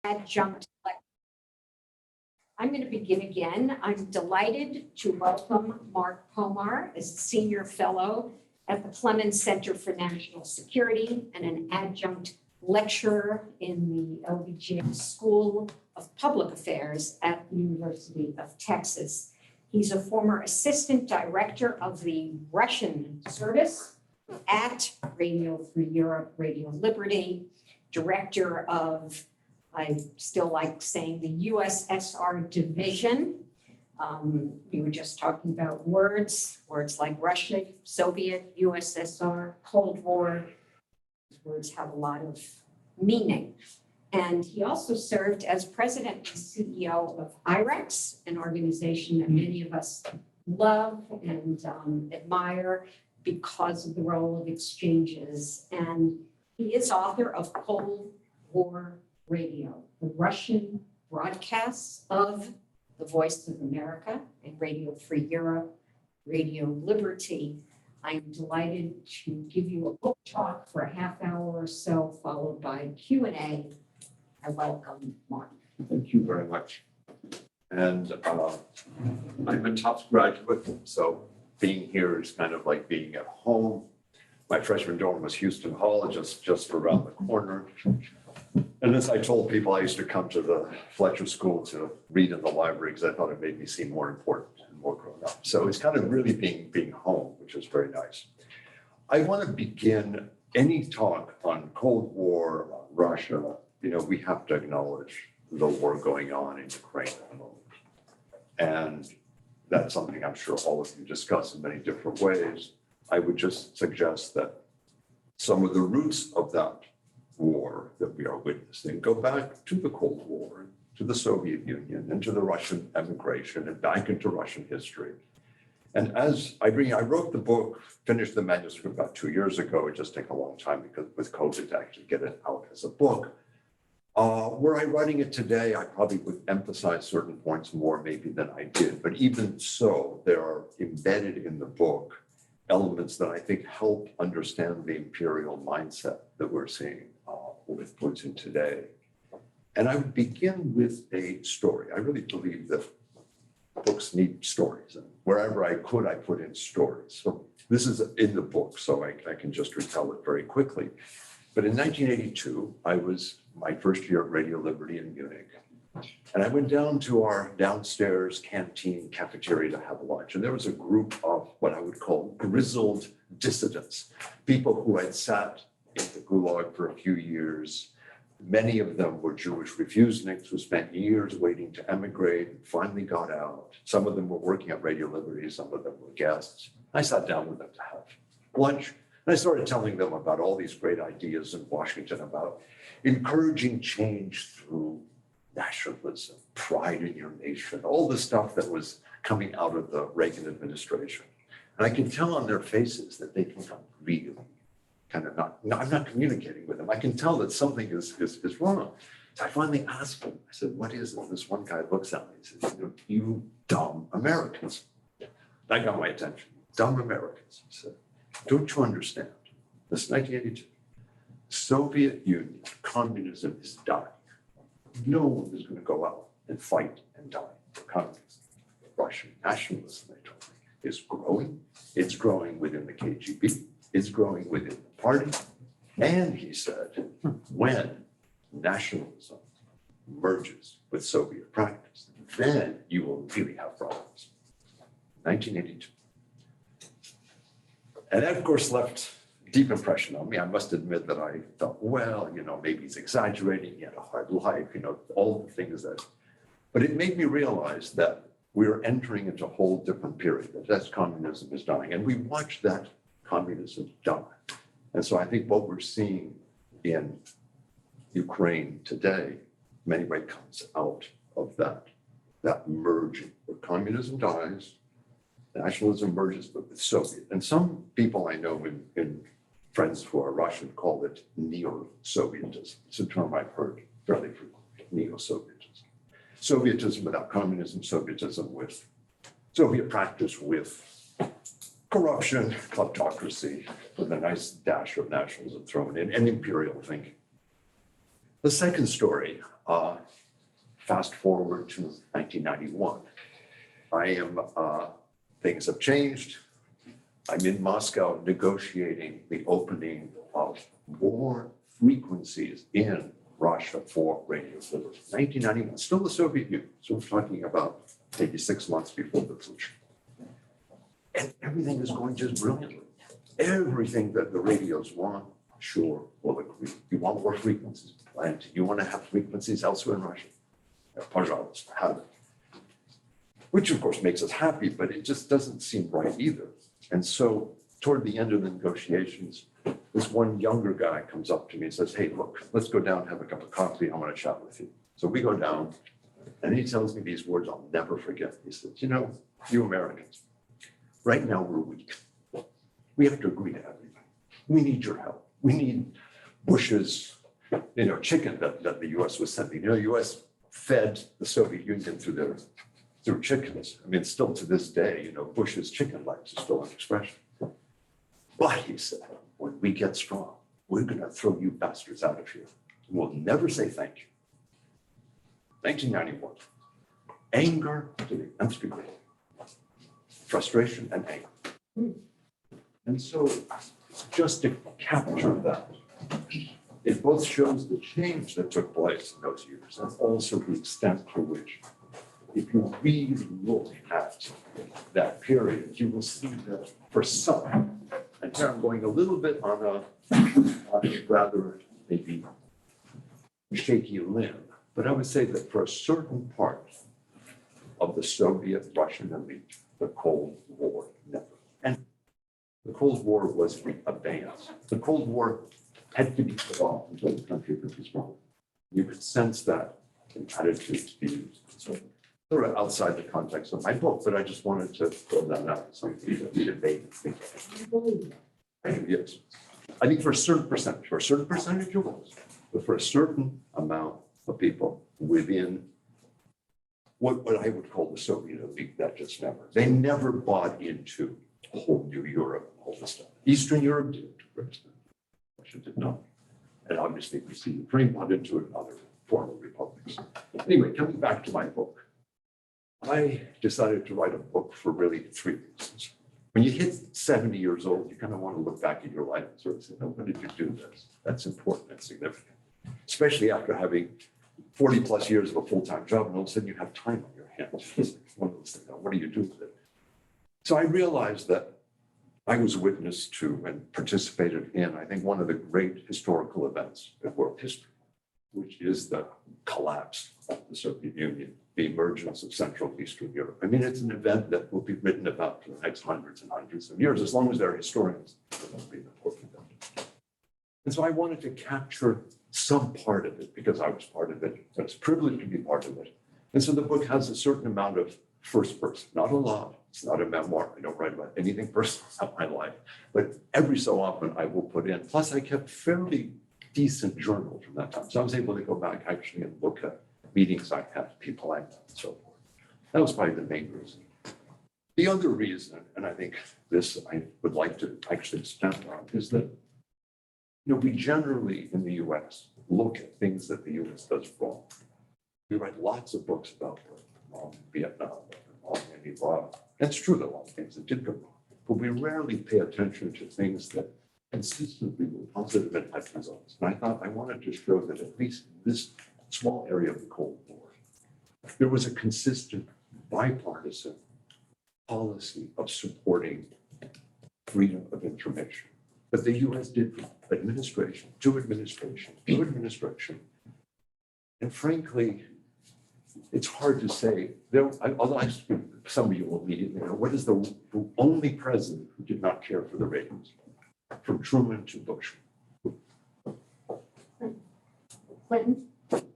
adjunct. I'm going to begin again. I'm delighted to welcome Mark Pomar as a senior fellow at the Fletcher Center for National Security and an adjunct lecturer in the LBJ School of Public Affairs at the University of Texas. He's a former assistant director of the Russian service at Radio Free Europe, Radio Liberty, director of, I still like saying, the USSR division. We were just talking about words like Russia, Soviet, USSR, Cold War. These words have a lot of meaning. And he also served as president and CEO of IREX, an organization that many of us love and admire because of the role of exchanges. And he is author of Cold War Radio, the Russian broadcasts of the Voice of America and Radio Free Europe, Radio Liberty. I'm delighted to give you a book talk for a half hour or so, followed by Q&A. I welcome Mark. Thank you very much. And I'm a Tufts graduate, so being here is kind of like being at home. My freshman dorm was Houston Hall, just around the corner. And as I told people, I used to come to the Fletcher School to read in the library because I thought it made me seem more important and more grown up. So it's kind of really being home, which is very nice. I want to begin any talk on Cold War, on Russia. You know, we have to acknowledge the war going on in Ukraine at the moment. And that's something I'm sure all of you discuss in many different ways. I would just suggest that some of the roots of that war that we are witnessing go back to the Cold War, to the Soviet Union, and to the Russian emigration, and back into Russian history. And as I wrote the book, finished the manuscript about 2 years ago. It just took a long time because with COVID to actually get it out as a book. Were I writing it today, I probably would emphasize certain points more maybe than I did. But even so, there are embedded in the book elements that I think help understand the imperial mindset that we're seeing with Putin today. And I would begin with a story. I really believe that books need stories. And wherever I could, I put in stories. So this is in the book, so I can just retell it very quickly. But in 1982, I was my first year at Radio Liberty in Munich. And I went down to our downstairs canteen cafeteria to have lunch. And there was a group of what I would call grizzled dissidents, people who had sat in the Gulag for a few years. Many of them were Jewish refuseniks who spent years waiting to emigrate and finally got out. Some of them were working at Radio Liberty, some of them were guests. I sat down with them to have lunch. And I started telling them about all these great ideas in Washington about encouraging change through nationalism, pride in your nation, all the stuff that was coming out of the Reagan administration. And I can tell on their faces that they think I'm really kind of I'm not communicating with them. I can tell that something is wrong. So I finally asked them, I said, what is it? This one guy looks at me and says, you dumb Americans. That got my attention. Dumb Americans. He said, don't you understand? This is 1982. Soviet Union, communism is dying. No one is going to go out and fight and die for communism. Russian nationalism, they told me, is growing. It's growing within the KGB. It's growing within the party. And he said, when nationalism merges with Soviet practice, then you will really have problems. 1982. And that, of course, left a deep impression on me. I must admit that I thought, well, maybe he's exaggerating. He had a hard life, all the things that. But it made me realize that we're entering into a whole different period, that communism is dying. And we watched that communism die. And so I think what we're seeing in Ukraine today, in many ways, comes out of that merging, where communism dies, nationalism merges with Soviet. And some people I know in friends who are Russian call it neo-Sovietism. It's a term I've heard fairly frequently, neo-Sovietism. Sovietism without communism, Sovietism with Soviet practice with corruption, kleptocracy, with a nice dash of nationalism thrown in, and imperial thinking. The second story, fast forward to 1991. Things have changed. I'm in Moscow negotiating the opening of more frequencies in Russia for radio delivery. 1991, still the Soviet Union. So we're talking about maybe 6 months before the Fletcher. And everything is going just brilliantly. Everything that the radios want, sure, will agree. You want more frequencies, and you want to have frequencies elsewhere in Russia. Пожалуйста, have it. Which of course makes us happy, but it just doesn't seem right either. And so toward the end of the negotiations, this one younger guy comes up to me and says, hey, look, let's go down and have a cup of coffee. I want to chat with you. So we go down, and he tells me these words I'll never forget. He says, you know, you Americans, right now we're weak. We have to agree to everything. We need your help. We need Bush's, chicken that the US was sending. The US fed the Soviet Union through chickens. I mean, still to this day, Bush's chicken legs are still an expression. But he said, when we get strong, we're going to throw you bastards out of here. We'll never say thank you. 1991. Anger to the nth degree. Frustration and anger. And so just to capture that, it both shows the change that took place in those years and also the extent to which, if you really look at that period, you will see that for some, and here I'm going a little bit on a rather maybe shaky limb, but I would say that for a certain part of the Soviet-Russian elite, the Cold War never. And the Cold War was the abeyance. The Cold War had to be put off until the country could be strong. You could sense that in attitudes views. So sort of outside the context of my book, but I just wanted to throw that out as something that we debate and think. Yes. I think for a certain percentage of us, but for a certain amount of people within what I would call the Soviet elite, that just never. They never bought into a whole new Europe, all this stuff. Eastern Europe did, for example. Russia did not. And obviously we see Ukraine bought into it and other former republics. Anyway, coming back to my book, I decided to write a book for really 3 reasons. When you hit 70 years old, you kind of want to look back at your life and sort of say, oh, when did you do this? That's important and significant, especially after having 40 plus years of a full-time job, and all of a sudden you have time on your hands. It's one of those things, what do you do with it? So I realized that I was witness to and participated in, I think, one of the great historical events of world history, which is the collapse of the Soviet Union, the emergence of Central Eastern Europe. I mean, it's an event that will be written about for the next hundreds and hundreds of years, as long as there are historians. It will be an important event. And so I wanted to capture some part of it because I was part of it. I was privileged to be part of it. And so the book has a certain amount of first person, not a lot. It's not a memoir. I don't write about anything personal about my life, but every so often I will put in. Plus I kept fairly decent journals from that time. So I was able to go back actually and look at meetings I had, people I met, and so forth. That was probably the main reason. The other reason, and I think this I would like to actually expand on, is that we generally in the US look at things that the US does wrong. We write lots of books about wrong in Vietnam, wrong in Iraq. That's true, there are a lot of things that did go wrong, but we rarely pay attention to things that consistently were positive and had results. And I thought I wanted to show that at least in this small area of the Cold War, there was a consistent bipartisan policy of supporting freedom of information. But the US did from administration to administration to administration. And frankly, it's hard to say, although some of you will immediately know, what is the only president who did not care for the ratings? From Truman to Bush. Clinton?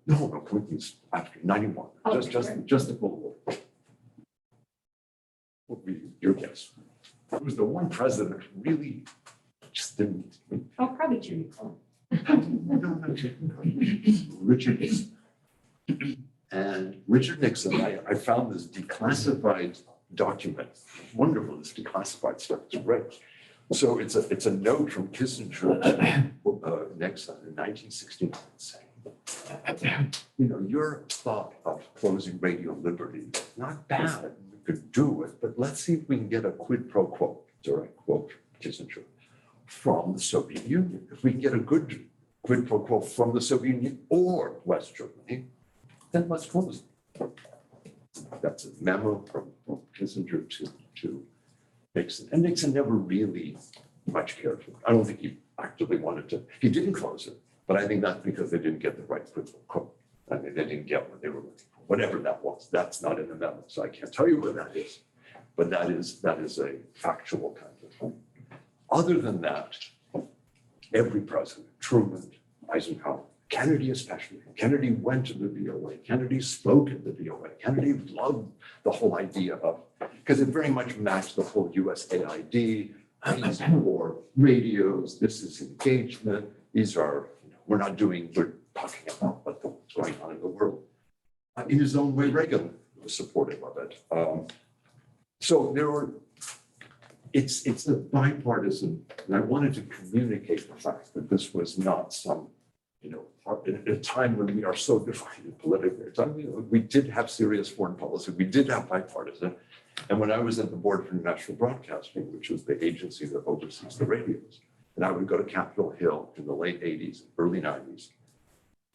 No, Clinton's after 91, Oh, just the Cold War. What would be your guess? It was the one president who really just didn't. Oh, probably Jimmy Carter. Richard Nixon. And Richard Nixon, I found this declassified document. Wonderful, this declassified stuff. It's great. So it's a note from Kissinger to Nixon in 1969 saying, your thought of closing radio liberty, not bad, we could do it, but let's see if we can get a quid pro quo, direct quote from Kissinger, from the Soviet Union. If we can get a good quid pro quo from the Soviet Union or West Germany, then let's close it. That's a memo from Kissinger to Nixon. And Nixon never really much cared for it. I don't think he actively wanted to. He didn't close it, but I think that's because they didn't get the right quid pro quo. I mean, they didn't get what they were looking for, whatever that was. That's not in the memo, so I can't tell you where that is. But that is a factual kind of thing. Other than that, every president, Truman, Eisenhower, Kennedy especially, Kennedy went to the VOA, Kennedy spoke at the VOA, Kennedy loved the whole idea of, because it very much matched the whole USAID, these are radios, this is engagement, these are, we're talking about what's going on in the world. In his own way, Reagan was supportive of it. So it's a bipartisan, and I wanted to communicate the fact that this was not some, in a time when we are so divided politically. We did have serious foreign policy, we did have bipartisan. And when I was at the Board for National Broadcasting, which was the agency that oversees the radios, and I would go to Capitol Hill in the late 80s, early 90s,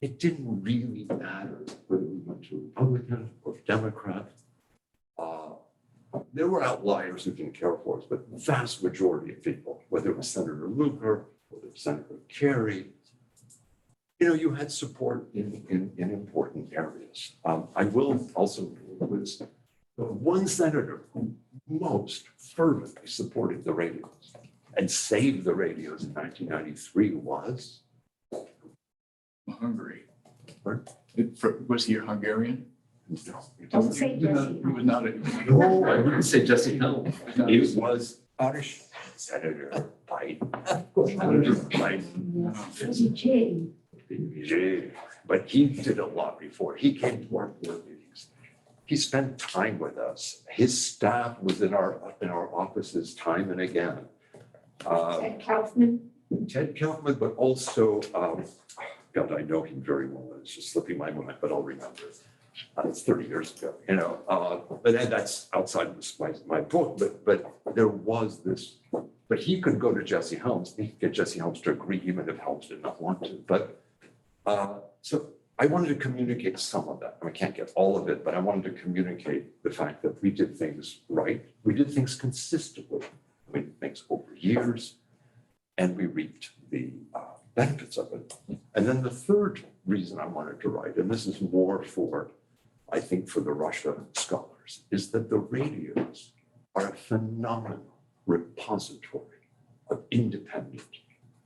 it didn't really matter whether we went to Republican or Democrat. There were outliers who didn't care for us, but the vast majority of people, whether it was Senator Lugar, whether it was Senator Kerry, you had support in important areas. I will also, was the one senator who most fervently supported the radios and saved the radios in 1993 was Hungary. Pardon? Was he a Hungarian? No, Don't say He Jesse. was not a. no, I wouldn't say Jesse Helms. He was Irish. Senator Biden. Senator Biden. But he did a lot before. He came to our board meetings. He spent time with us. His staff was in our offices time and again. Ted Kaufman. Ted Kaufman, but also, God, I know him very well. It's just slipping my mind, but I'll remember it. It's 30 years ago, but then that's outside of my book, but there was this, but he could go to Jesse Helms, he could get Jesse Helms to agree, even if Helms did not want to, but so I wanted to communicate some of that. I can't get all of it, but I wanted to communicate the fact that we did things right. We did things consistently. We did things over years, and we reaped the benefits of it. And then the third reason I wanted to write, and this is more for, I think, for the Russia scholars, is that the radios are a phenomenal repository of independent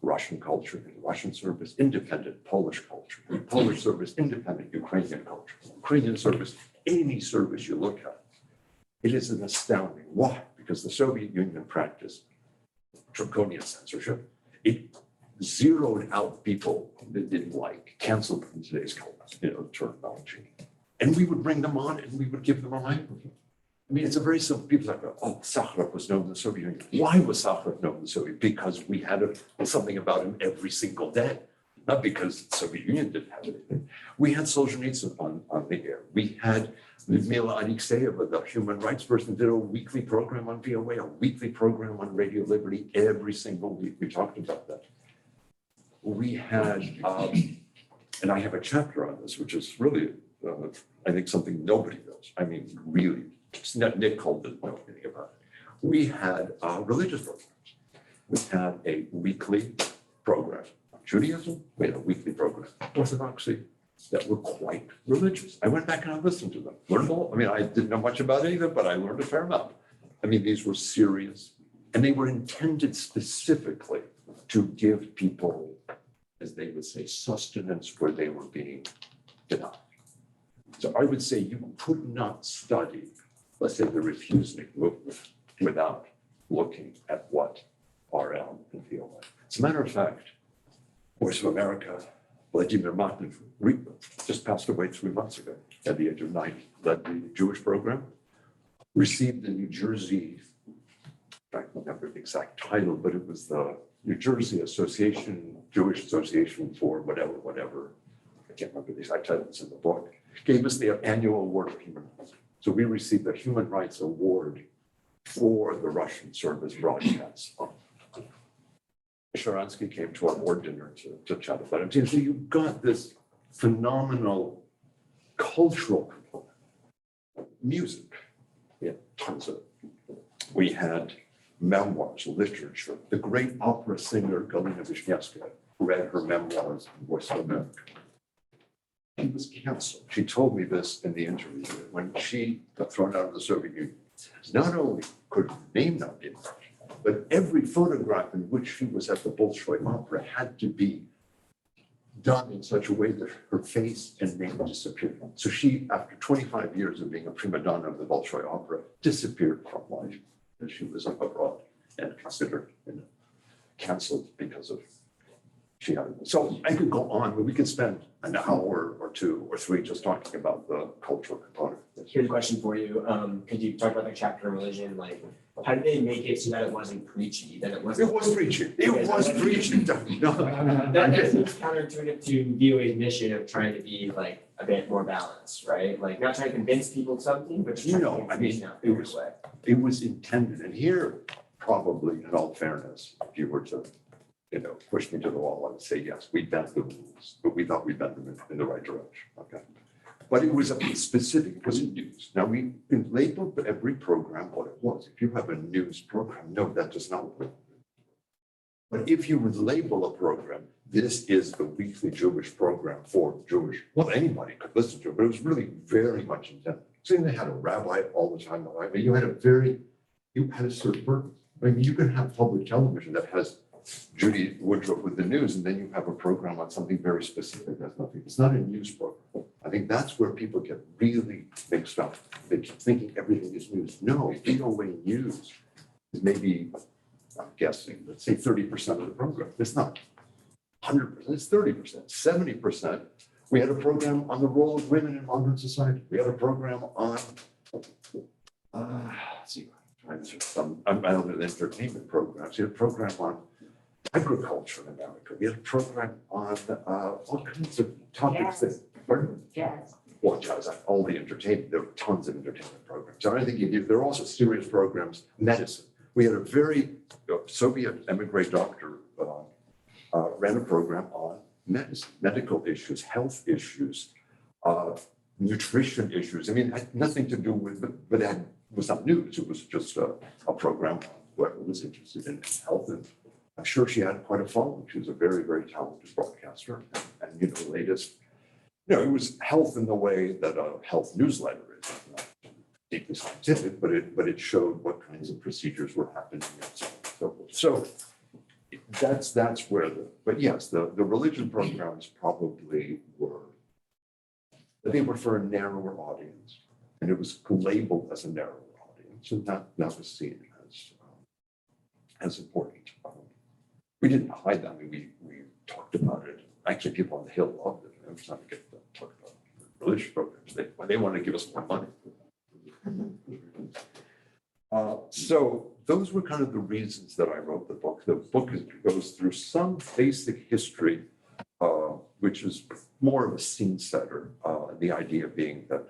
Russian culture and Russian service, independent Polish culture, Polish service, independent Ukrainian culture, Ukrainian service, any service you look at. It is an astounding. Why? Because the Soviet Union practiced draconian censorship. It zeroed out people that didn't like, canceled in today's terminology. And we would bring them on and we would give them a livelihood. I mean, it's a very simple, people like, oh, Sakharov was known in the Soviet Union. Why was Sakharov known in the Soviet? Because we had something about him every single day. Not because the Soviet Union didn't have anything. We had Solzhenitsyn on the air. We had Lyudmila Alexeyeva, the human rights person, did a weekly program on VOA, a weekly program on Radio Liberty every single week. We talked about that. We had, and I have a chapter on this, which is really, I think, something nobody knows. I mean, really, Nick Cole didn't know anything about it. We had religious programs. We had a weekly program on Judaism. We had a weekly program on Orthodoxy that were quite religious. I went back and I listened to them. Learned all. I mean, I didn't know much about any of them, but I learned a fair amount. I mean, these were serious, and they were intended specifically to give people, as they would say, sustenance where they were being denied. So I would say you could not study, let's say, the Refusenik movement without looking at what RL and VOA. As a matter of fact, Voice of America, Vladimir Martin just passed away 3 months ago at the age of 90, led the Jewish program, received the New Jersey, I don't remember the exact title, but it was the New Jersey Association, Jewish Association for whatever. I can't remember the exact title, it's in the book, gave us the annual award of human rights. So we received the Human Rights Award for the Russian service broadcasts. Sharansky came to our board dinner to chat about it. So you've got this phenomenal cultural component. Music, yeah, tons of it. We had memoirs, literature. The great opera singer Galina Vishnevskaya read her memoirs in Voice of America. She was canceled. She told me this in the interview. When she got thrown out of the Soviet Union, not only could her name not be mentioned, but every photograph in which she was at the Bolshoi Opera had to be done in such a way that her face and name disappeared. So she, after 25 years of being a prima donna of the Bolshoi Opera, disappeared from life as she was abroad and considered canceled because of she had. So I could go on, but we could spend an hour or two or three just talking about the cultural component. Here's a question for you. Could you talk about the chapter on religion? Like, how did they make it so that it wasn't preachy? That it wasn't. It was preaching. It was preaching. No, That seems counterintuitive to VOA's mission of trying to be like a bit more balanced, right? Like not trying to convince people of something, but just trying to get information out there way. it was intended. And here, probably in all fairness, if you were to, push me to the wall, I would say, yes, we bent the rules, but we thought we bent them in the right direction. Okay. But it was a specific, it wasn't news. Now we labeled every program what it was. If you have a news program, no, that does not work. But if you would label a program, this is the weekly Jewish program for Jewish, well, anybody could listen to it, but it was really very much intended. So they had a rabbi all the time. I mean, you had a certain purpose. I mean, you can have public television that has Judy Woodruff with the news, and then you have a program on something very specific. That's nothing. It's not a news program. I think that's where people get really mixed up. They keep thinking everything is news. No, VOA News is maybe, I'm guessing, let's say 30% of the program. It's not 100%, it's 30%, 70%. We had a program on the role of women in modern society. We had a program on, let's see, some other entertainment programs. We had a program on agriculture in America. We had a program on all kinds of topics that, Yes. well, jazz, all the entertainment, there were tons of entertainment programs. And I think there are also serious programs, medicine. We had a very Soviet emigre doctor ran a program on medicine, medical issues, health issues, nutrition issues. I mean, it had nothing to do with, but it was not news. It was just a program whoever was interested in health. And I'm sure she had quite a following. She was a very, very talented broadcaster. And the latest, it was health in the way that a health newsletter is. Not deeply scientific, but it showed what kinds of procedures were happening and so on and so forth. So that's where but yes, the religion programs probably were, they were for a narrower audience, and it was labeled as a narrower audience, and that was seen as important. We didn't hide that. I mean, we talked about it. Actually, people on the Hill loved it. Every time we get to talk about religious programs, they want to give us more money. So those were kind of the reasons that I wrote the book. The book goes through some basic history, which is more of a scene setter. The idea being that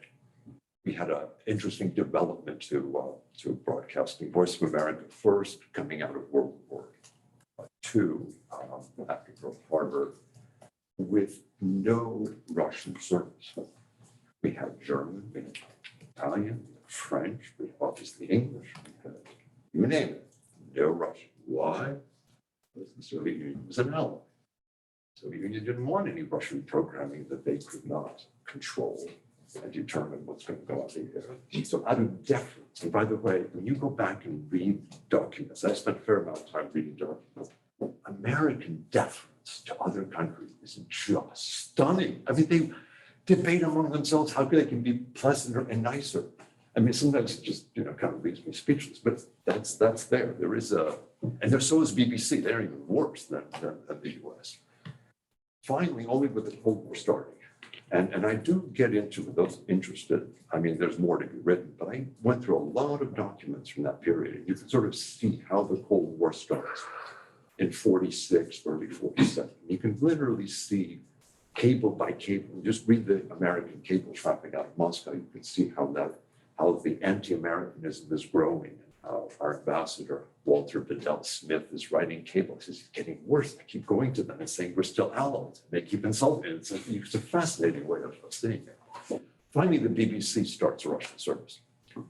we had an interesting development to broadcasting. Voice of America first, coming out of World War II, after Pearl Harbor, with no Russian service. We had German, we had Italian, we had French, we had obviously English, we had, you name it, no Russian. Why? Because the Soviet Union was an ally. The Soviet Union didn't want any Russian programming that they could not control and determine what's going to go on the air. So out of deference, and by the way, when you go back and read documents, I spent a fair amount of time reading documents, American deference to other countries is just stunning. I mean, they debate among themselves how they can be pleasanter and nicer. I mean, sometimes it just, kind of leaves me speechless, but that's there. There is and so is BBC. They're even worse than the US. Finally, only with the Cold War starting. And I do get into those interested. I mean, there's more to be written, but I went through a lot of documents from that period. And you can sort of see how the Cold War starts in 46, early 47. You can literally see cable by cable. Just read the American cable traffic out of Moscow. You can see how the anti-Americanism is growing. Our ambassador, Walter Bedell Smith, is writing cable. He says, it's getting worse. I keep going to them and saying, we're still allies. They keep insulting it. It's a fascinating way of seeing it. Finally, the BBC starts a Russian service. So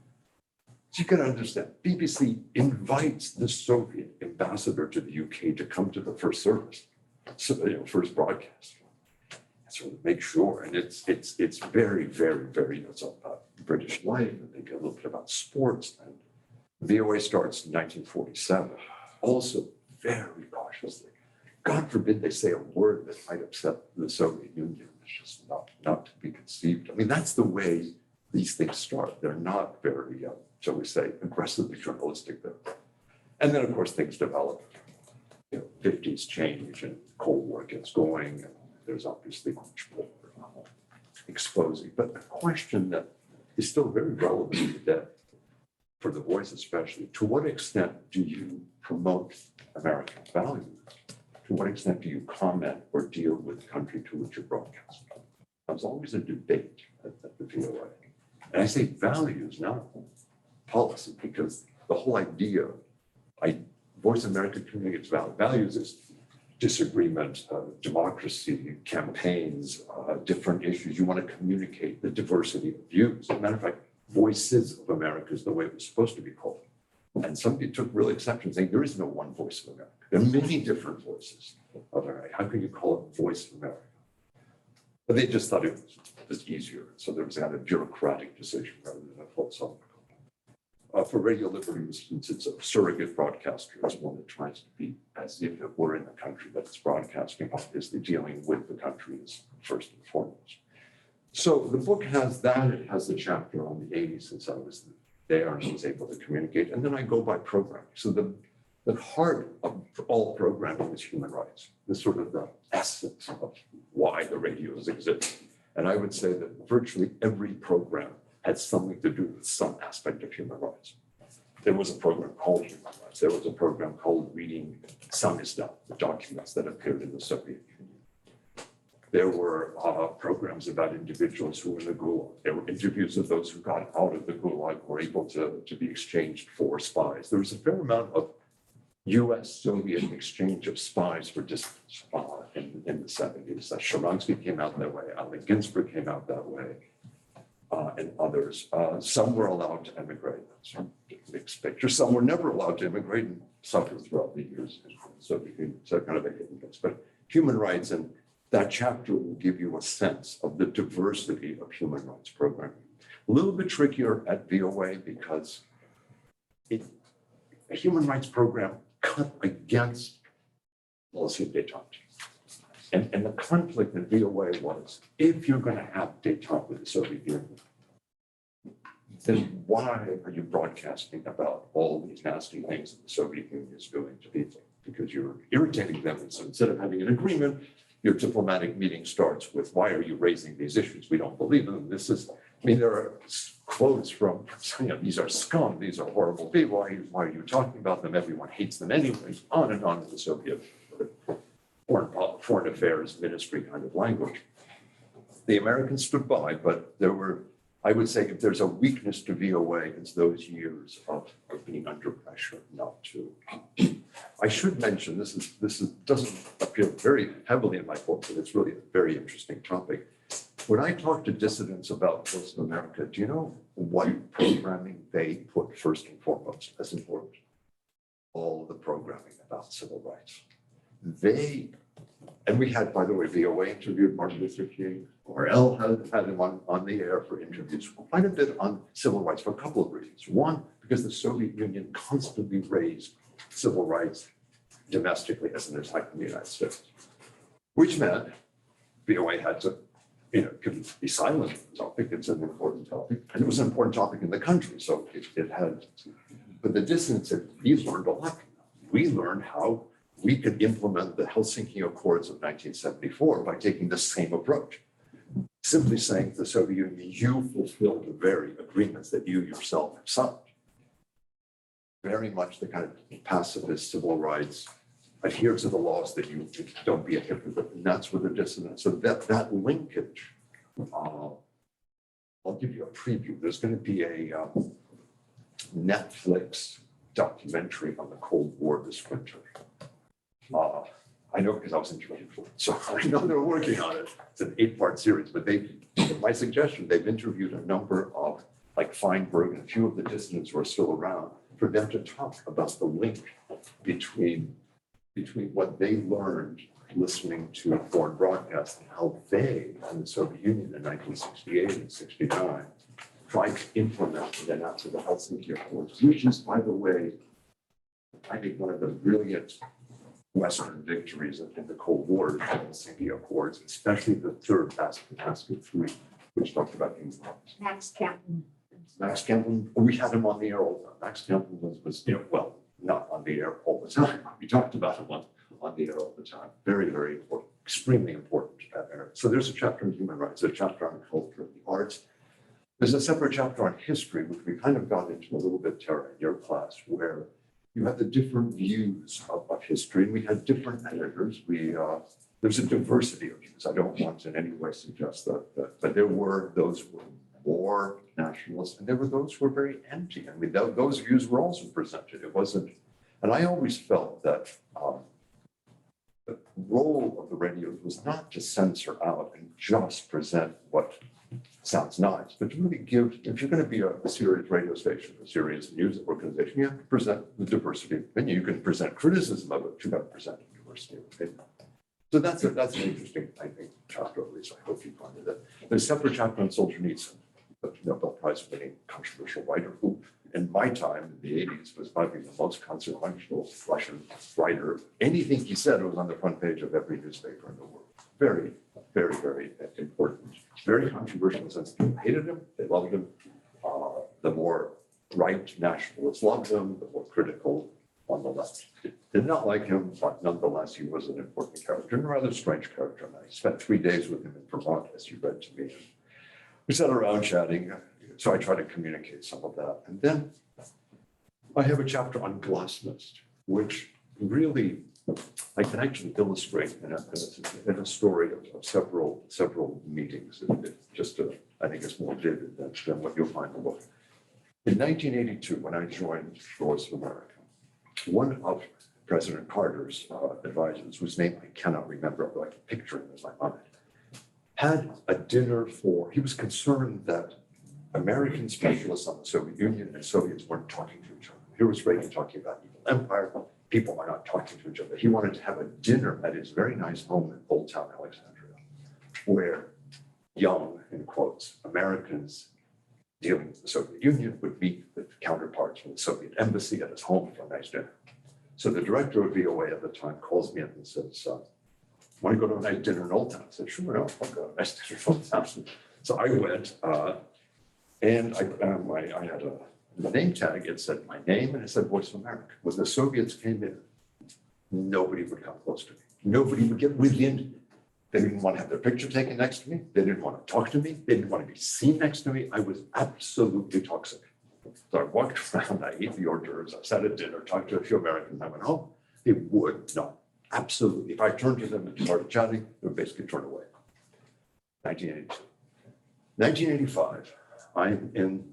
you got to understand, BBC invites the Soviet ambassador to the UK to come to the first service, so, first broadcast. So make sure, and it's very, very, very, it's about British life, and they get a little bit about sports. And VOA starts in 1947, also very cautiously. God forbid they say a word that might upset the Soviet Union. It's just not to be conceived. I mean, that's the way these things start. They're not very, shall we say, aggressively journalistic there. And then, of course, things develop. 50s change and Cold War gets going, and there's obviously much more exposing. But a question that is still very relevant today, for The Voice especially, to what extent do you promote American values? To what extent do you comment or deal with the country to which you're broadcasting? There's always a debate at the VOA. And I say values, not policy, because the whole idea, Voice America communicates values is disagreement, democracy, campaigns, different issues. You want to communicate the diversity of views. As a matter of fact, Voices of America is the way it was supposed to be called. And somebody took real exception, saying there is no one voice of America. There are many different voices of America. How can you call it Voice of America? But they just thought it was easier. So there was kind of bureaucratic decision rather than a philosophical. For Radio Liberty, since it's a surrogate broadcaster, it's one that tries to be as if it were in the country that it's broadcasting, obviously dealing with the country is first and foremost. So the book has that. It has the chapter on the 80s, since I was there and was able to communicate. And then I go by programming. So the heart of all programming is human rights. This sort of the essence of why the radios exist. And I would say that virtually every program had something to do with some aspect of human rights. There was a program called Human Rights. There was a program called Reading Samizdat, the documents that appeared in the Soviet Union. There were programs about individuals who were in the Gulag. There were interviews of those who got out of the Gulag, were able to be exchanged for spies. There was a fair amount of US-Soviet exchange of spies for dissidents in the 70s. Sharansky came out that way. Allen Ginsberg came out that way. And others. Some were allowed to emigrate. Some mixed picture. Some were never allowed to immigrate and suffered throughout the years. So kind of a hidden mix. But human rights, and that chapter will give you a sense of the diversity of human rights programming. A little bit trickier at VOA because a human rights program cut against policy of détente. And the conflict in VOA was, if you're going to have détente with the Soviet Union, then why are you broadcasting about all these nasty things that the Soviet Union is doing to people? Because you're irritating them. And so instead of having an agreement, your diplomatic meeting starts with, why are you raising these issues? We don't believe in them. There are quotes from, these are scum, these are horrible people. Why are you talking about them? Everyone hates them anyway. On and on in the Soviet foreign affairs ministry kind of language. The Americans stood by, but there were, I would say, if there's a weakness to VOA, it's those years of being under pressure not to. I should mention, this doesn't appear very heavily in my book, but it's really a very interesting topic. When I talk to dissidents about Voice of America, do you know what programming they put first and foremost as important? All the programming about civil rights. And we had, by the way, VOA interviewed Martin Luther King, RL had him on the air for interviews, quite a bit on civil rights for a couple of reasons. One, because the Soviet Union constantly raised civil rights domestically as an attack on the United States, which meant VOA had to, couldn't be silent on the topic. It's an important topic. And it was an important topic in the country. So it had, but the dissidents said, we learned a lot. We learned how we could implement the Helsinki Accords of 1974 by taking the same approach. Simply saying to the Soviet Union, you fulfilled the very agreements that you yourself have signed. Very much the kind of pacifist civil rights adhere to the laws, that you don't be a hypocrite. And that's where the dissonance, so that linkage, I'll give you a preview. There's going to be a Netflix documentary on the Cold War this winter. I know because I was interviewed for it, so I know they're working on it. It's an 8-part series, but my suggestion, they've interviewed a number of, like Feinberg and a few of the dissidents who are still around, for them to talk about the link between what they learned listening to foreign broadcasts and how they, in the Soviet Union in 1968 and 69, tried to implement the announced the Helsinki Accords, which is, by the way, I think one of the brilliant Western victories in the Cold War, the Helsinki Accords, especially the third basket 3, which talked about human rights. Max Campbell, we had him on the air all the time. Max Campbell was well, not on the air all the time. We talked about him on the air all the time. Very, very important, extremely important area. So there's a chapter on human rights, a chapter on culture, the arts. There's a separate chapter on history, which we kind of got into a little bit, Tara, in your class, where you had the different views of history, and we had different editors. There's a diversity of views. I don't want to in any way suggest that, but there were those who were more nationalists, and there were those who were very anti. I mean, those views were also presented. It wasn't, and I always felt that the role of the radios was not to censor out and just present what sounds nice, but to really give, if you're going to be a serious radio station, a serious news organization, you have to present the diversity of opinion. You can present criticism of it, but you got to present the diversity of opinion. So that's an interesting, I think, chapter, at least I hope you find it. There's a separate chapter on Solzhenitsyn, the Nobel Prize winning controversial writer who, in my time in the 80s, was probably the most consequential Russian writer. Anything he said was on the front page of every newspaper in the world. Very, very, very important. Very controversial in the sense people hated him, they loved him. The more right nationalists loved him, the more critical on the left did not like him, but nonetheless, he was an important character and a rather strange character. And I spent 3 days with him in Vermont, as you read to me. We sat around chatting, so I try to communicate some of that. And then I have a chapter on glasnost, which really I can actually illustrate in a story of several meetings. I think it's more vivid than what you'll find in the book. In 1982, when I joined Voice of America, one of President Carter's advisors, whose name I cannot remember, but I can picture him in my mind, had a dinner he was concerned that American specialists on the Soviet Union and Soviets weren't talking to each other. Here was Reagan talking about evil empire. People are not talking to each other. He wanted to have a dinner at his very nice home in Old Town Alexandria, where young, in quotes, Americans dealing with the Soviet Union would meet with counterparts from the Soviet embassy at his home for a nice dinner. So the director of VOA at the time calls me up and says, want to go to a nice dinner in Old Town? I said, sure, I'll go to a nice dinner in Old Town. So I went, and I had a name tag. It said my name, and it said Voice of America. When the Soviets came in, nobody would come close to me. Nobody would get within. They didn't want to have their picture taken next to me. They didn't want to talk to me. They didn't want to be seen next to me. I was absolutely toxic. So I walked around, I ate the hors d'oeuvres, I sat at dinner, talked to a few Americans, I went home. They would not, absolutely. If I turned to them and started chatting, they would basically turn away. 1982. 1985, I'm in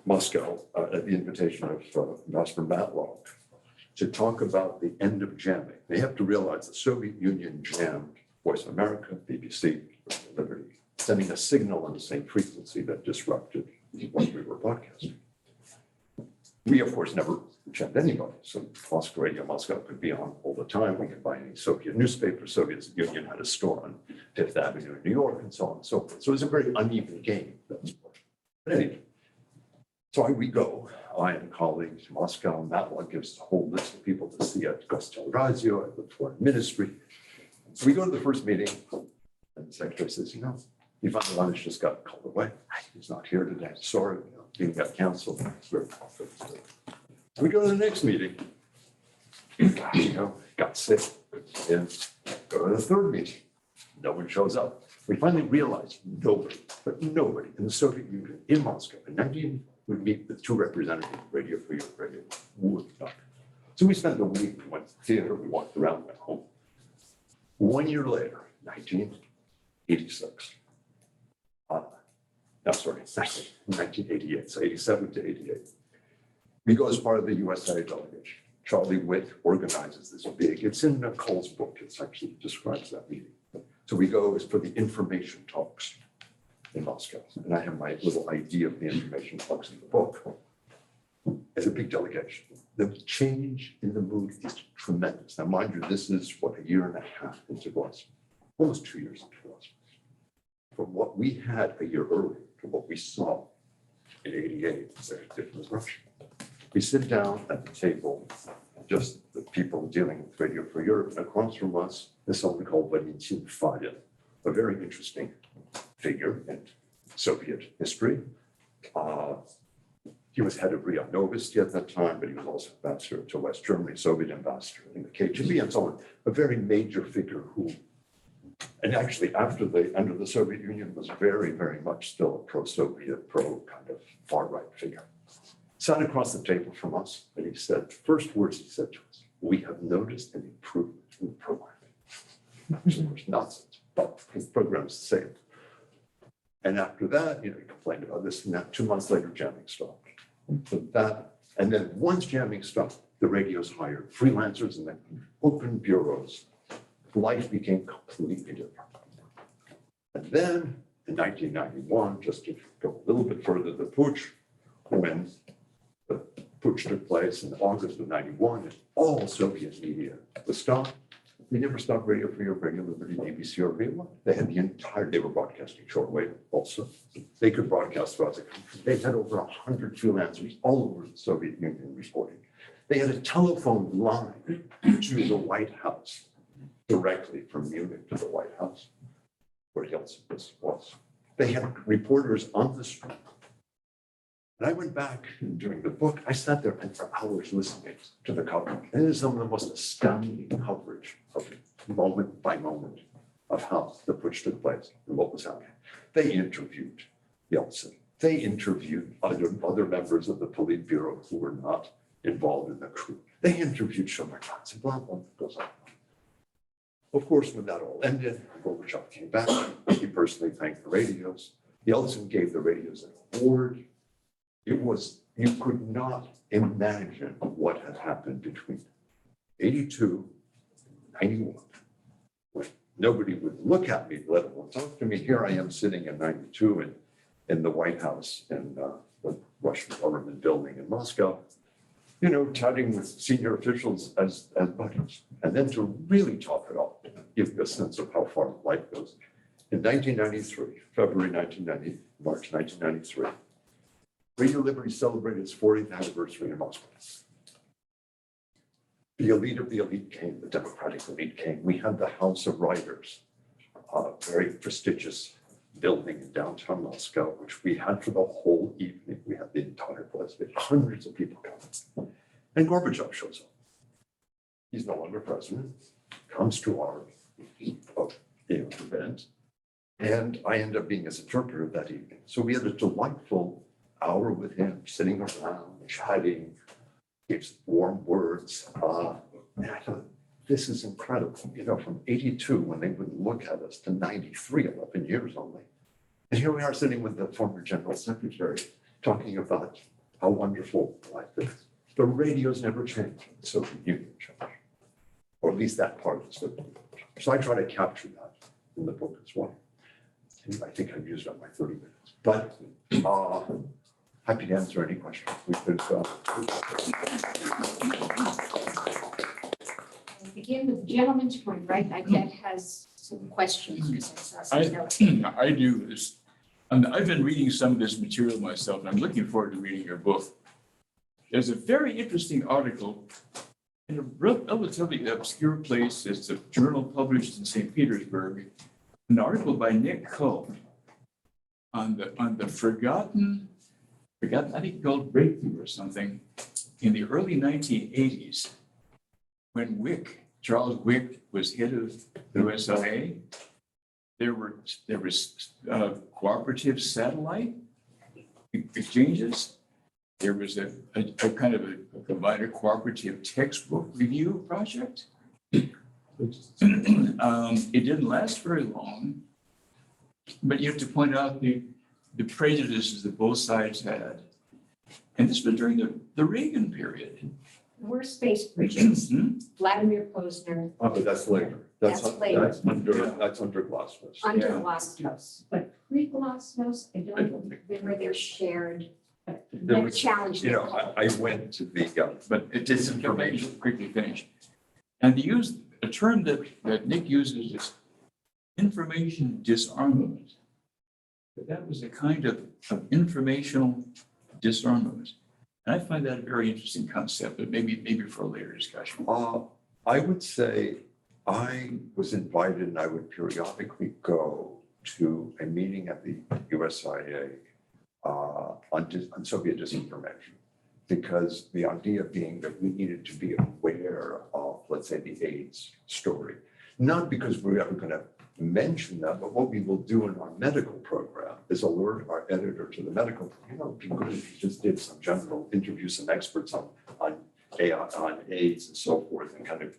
Moscow at the invitation of Ambassador Matlock to talk about the end of jamming. They have to realize the Soviet Union jammed Voice of America, BBC, Liberty, sending a signal on the same frequency that disrupted what we were broadcasting. We, of course, never jammed anybody. So Moscow Radio Moscow could be on all the time. We could buy any Soviet newspaper. Soviet Union had a store on Fifth Avenue in New York and so on and so forth. So it was a very uneven game. But anyway, so we go, I and colleagues to Moscow. Matlock gives a whole list of people to see at Gostelrazio, at the Foreign Ministry. So we go to the first meeting, and the secretary says, Ivan Ivanovich just got called away. He's not here today. Sorry, he got canceled. So we go to the next meeting. Got sick. And go to the third meeting. No one shows up. We finally realized nobody in the Soviet Union in Moscow in 19 would meet with two representatives, Radio Free Radio would not. So we spent the week, we went to the theater, we walked around, went home. 1 year later, 1986. No, sorry, 1988, so 87 to 88. We go as part of the USA delegation. Charlie Witt organizes this big, it's in Cole's book, it actually describes that meeting. So we go as for the information talks in Moscow. And I have my little idea of the information talks in the book. It's a big delegation. The change in the mood is tremendous. Now, mind you, this is what, a year and a half into Glasgow, almost 2 years into Glasgow. From what we had a year earlier to what we saw in 88, it's very different with Russia. We sit down at the table, just the people dealing with Radio for Europe, and across from us is someone called Valentin Fadin, a very interesting figure in Soviet history. He was head of RIA Novosti at that time, but he was also ambassador to West Germany, Soviet ambassador in the KGB and so on. A very major figure who, and actually after the end of the Soviet Union, was very, very much still a pro-Soviet, kind of far-right figure. Sat across the table from us, and he said, first words he said to us, "We have noticed an improvement in the program." Which of course nonsense, but his program's the same. And after that, he complained about this and that. 2 months later, jamming stopped. So that, and then once jamming stopped, the radios hired freelancers and then opened bureaus. Life became completely different. And then in 1991, just to go a little bit further, the putsch, when the putsch took place in August of 91, and all Soviet media was stopped. They never stopped Radio Free or Radio Liberty, ABC or Radio. They had they were broadcasting shortwave also. They could broadcast throughout the country. They had over 100 freelancers all over the Soviet Union reporting. They had a telephone line to the White House, directly from Munich to the White House, where Yeltsin was. They had reporters on the street. And I went back during the book, I sat there and for hours listening to the coverage. And it is some of the most astounding coverage of moment by moment of how the putsch took place and what was happening. They interviewed Yeltsin. They interviewed other members of the Politburo who were not involved in the coup. They interviewed Shomerkats and blah, blah, blah, goes on. Of course, when that all ended, Gorbachev came back. He personally thanked the radios. Yeltsin gave the radios an award. It was, you could not imagine what had happened between 82 and 91. When nobody would look at me, let alone talk to me. Here I am sitting in 92 in the White House in the Russian government building in Moscow, chatting with senior officials as buddies. And then to really top it off, give you a sense of how far life goes. In 1993, February 1990, March 1993, Radio Liberty celebrated its 40th anniversary in Moscow. The elite of the elite came, the democratic elite came. We had the House of Writers, a very prestigious building in downtown Moscow, which we had for the whole evening. We had the entire place, we had hundreds of people coming. And Gorbachev shows up. He's no longer president, comes to our event, and I end up being his interpreter that evening. So we had a delightful hour with him, sitting around, chatting, gives warm words. And I thought, this is incredible. From 82, when they wouldn't look at us, to 93, 11 years only. And here we are sitting with the former general secretary, talking about how wonderful life is. The radios never changed, the Soviet Union changed, or at least that part of the Soviet Union. So I try to capture that in the book as well. And I think I've used up my 30 minutes, but happy to answer any questions. We could Begin with the gentleman's point, right? I bet has some questions. Because I saw some notes. I do this. And I've been reading some of this material myself, and I'm looking forward to reading your book. There's a very interesting article in a relatively obscure place. It's a journal published in St. Petersburg, an article by Nick Coe on the forgotten, I think called breakthrough or something, in the early 1980s, when Charles Wick was head of the USIA. There was cooperative satellite exchanges. there was a kind of a combined cooperative textbook review project. It didn't last very long, but you have to point out the prejudices that both sides had. And this was during the Reagan period. We're space bridges. Vladimir Posner, Oh, but that's later. That's later. That's under Glasnost. under Yeah. Glasnost, but pre-Glasnost, I don't remember they're shared. But There they're was- challenged. You know, I went to the, But it Disinformation. quickly finish. And they use a term that Nick uses is information disarmament. But that was a kind of informational disarmament. And I find that a very interesting concept, but maybe for a later discussion. I would say I was invited and I would periodically go to a meeting at the USIA on Soviet disinformation. Because the idea being that we needed to be aware of, let's say, the AIDS story. Not because we're ever going to mention that, but what we will do in our medical program is alert our editor to the medical, it'd be good if you just did some general, interview some experts on AIDS and so forth, and kind of,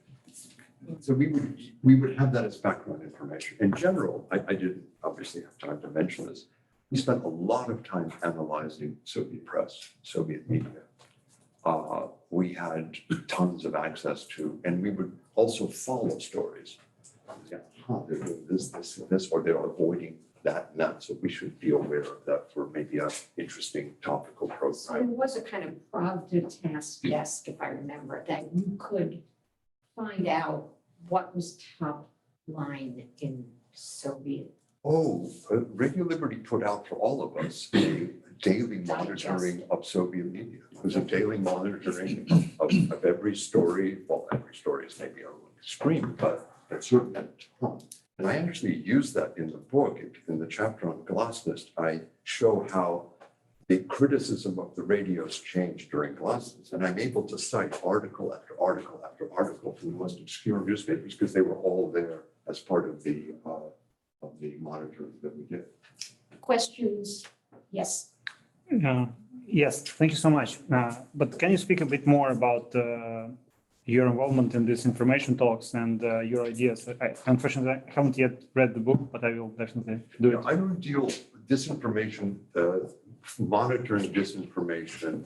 so we would have that as background information. In general, I didn't obviously have time to mention this. We spent a lot of time analyzing Soviet press, Soviet media. We had tons of access to, and we would also follow stories. Yeah, they're doing this, or they're avoiding that and that. So we should be aware of that for maybe an interesting topical So there program. was a kind of Pravda desk, if I remember, that you could find out what was top line in Soviet. Oh, Radio Liberty put out for all of us a daily monitoring of Soviet media. It was a daily monitoring of every story. Well, every story is maybe a little extreme, but certainly a ton. And I actually use that in the book. In the chapter on Glasnost, I show how the criticism of the radios changed during Glasnost. And I'm able to cite article after article after article from the most obscure newspapers because they were all there as part of the monitoring that we did. Questions? Yes. Yes, thank you so much. But can you speak a bit more about your involvement in these information talks and your ideas? Unfortunately, I haven't yet read the book, but I will definitely do it. I don't deal disinformation, monitoring disinformation,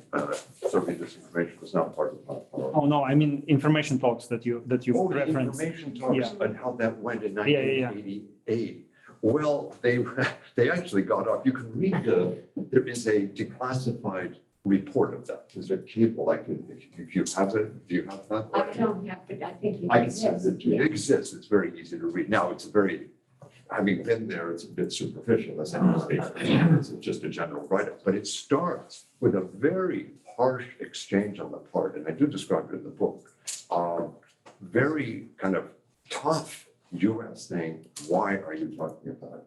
Soviet disinformation was not part of my. Oh, no, I mean information talks that you Oh, the referenced. information talks Yeah. and how that went in Yeah. 1988. Well, they actually got off. You can read there is a declassified report of that. There's a cable, I can, if you have it, do you have that? I don't have, but I think you I can send it to you. Yeah. It exists. It's very easy to read. Now, it's a very, having been there, it's a bit superficial. As any it's just a general write-up, but it starts with a very harsh exchange on the part, and I do describe it in the book. Very kind of tough U.S. saying, why are you talking about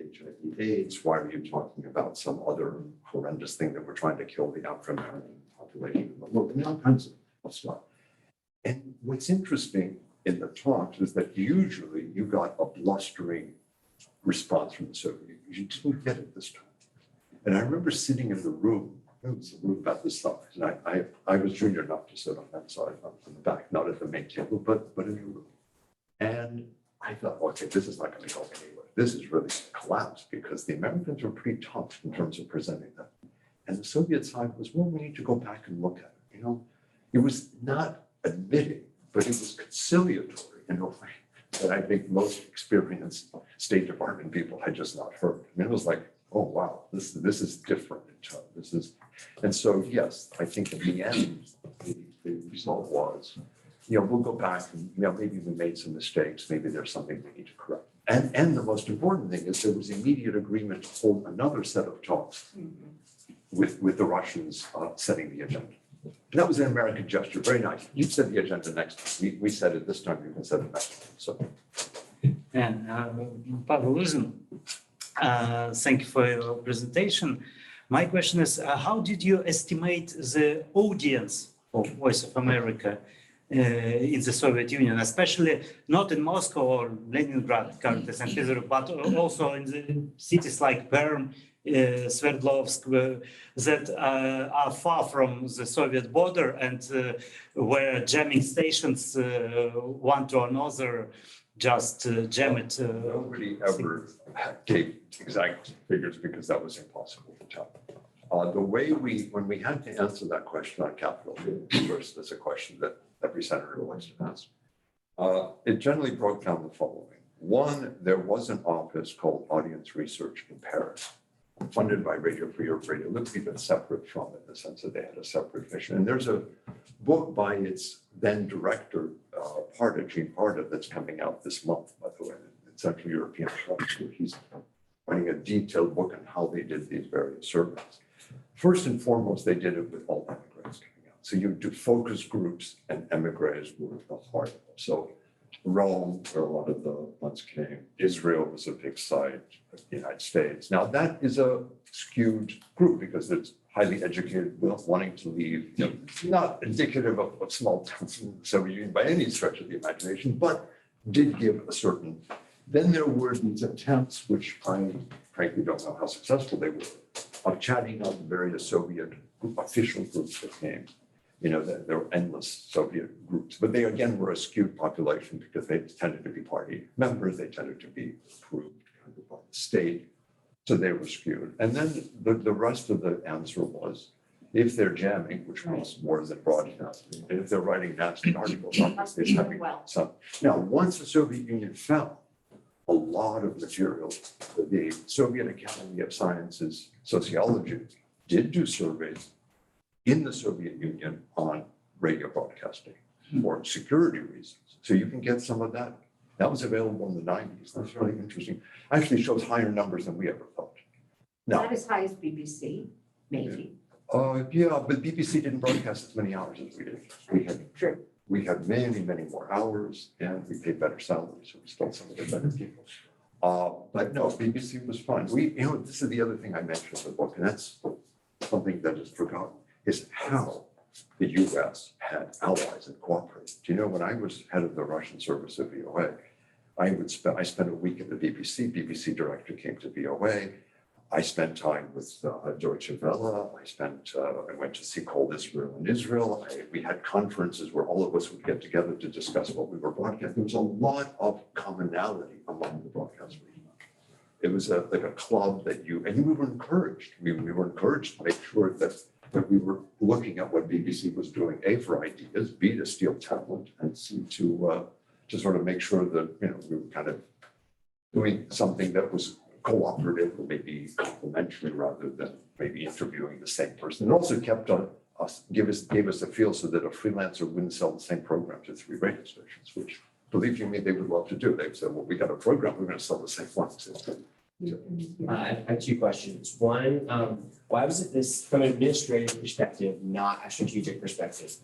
HIV/AIDS? Why are you talking about some other horrendous thing that we're trying to kill the African-American population in the world? And all kinds of stuff. And what's interesting in the talks is that usually you got a blustering response from the Soviet Union. You didn't get it this time. And I remember sitting in the room, it was a room about this size, and I was junior enough to sit on that side, on the back, not at the main table, but in the room. And I thought, okay, this is not going to go anywhere. This is really going to collapse because the Americans were pretty tough in terms of presenting that. And the Soviet side was, well, we need to go back and look at it. You know, it was not admitting, but it was conciliatory in a way that I think most experienced State Department people had just not heard. I mean, it was like, oh, wow, this is different in tone. This is, and so, yes, I think in the end, the result was, you know, we'll go back and, you know, maybe we made some mistakes. Maybe there's something we need to correct. And the most important thing is there was immediate agreement to hold another set of talks with the Russians setting the agenda. And that was an American gesture, very nice. You set the agenda next time. We said it this time, you can set it next time. So. Pavel Luzin, thank you for your presentation. My question is, how did you estimate the audience of Voice of America in the Soviet Union, especially not in Moscow or Leningrad, currently St. Petersburg, but also in the cities like Perm Sverdlovsk, that are far from the Soviet border and where jamming stations one to another just jam it. Nobody ever gave exact figures because that was impossible to tell. The way when we had to answer that question on Capitol Hill, first, that's a question that every senator likes to ask. It generally broke down the following. One, there was an office called Audience Research in Paris, funded by Radio Free or Radio Liberty, but separate from it in the sense that they had a separate mission. And there's a book by its then director, Gene Parda, that's coming out this month, by the way, in Central European Studies. He's writing a detailed book on how they did these various surveys. First and foremost, they did it with all immigrants coming out. So you do focus groups, and emigres were the heart of it. So Rome, where a lot of the ones came, Israel was a big site, the United States. Now that is a skewed group because it's highly educated, wanting to leave. It's not indicative of small towns in the Soviet Union by any stretch of the imagination, but did give a certain. Then there were these attempts, which I frankly don't know how successful they were, of chatting up various Soviet official groups that came. There were endless Soviet groups, but they again were a skewed population because they tended to be party members, they tended to be approved by the state, so they were skewed. And then the rest of the answer was, if they're jamming, which means more than broadcasting, and if they're writing nasty articles, obviously it's having some. Now, once the Soviet Union fell, a lot of material, the Soviet Academy of Sciences Sociology did do surveys in the Soviet Union on radio broadcasting for security reasons. So you can get some of that. That was available in the 90s. That's really interesting. Actually shows higher numbers than we ever thought. Now, Not as high as BBC, maybe. yeah, but BBC didn't broadcast as many hours as we did. True. We had many, many more hours, and we paid better salaries, so we stole some of the better people. But no, BBC was fun. This is the other thing I mentioned in the book, and that's something that is forgotten, is how the US had allies and cooperated. Do you know, when I was head of the Russian service at VOA, I spent a week at the BBC director came to VOA. I spent time with Deutsche Welle. I went to see Cold Israel in Israel. We had conferences where all of us would get together to discuss what we were broadcasting. There was a lot of commonality among the broadcasters. It was like a club that and we were encouraged. We were encouraged to make sure that we were looking at what BBC was doing, A, for ideas, B, to steal talent, and C, to sort of make sure that, we were kind of doing something that was cooperative or maybe complementary rather than maybe interviewing the same person. It also kept gave us a feel so that a freelancer wouldn't sell the same program to 3 radio stations, which, believe you me, they would love to do. They'd say, well, we got a program, we're going to sell the same ones. I have 2 questions. One, why was it this, from an administrative perspective, not a strategic perspective?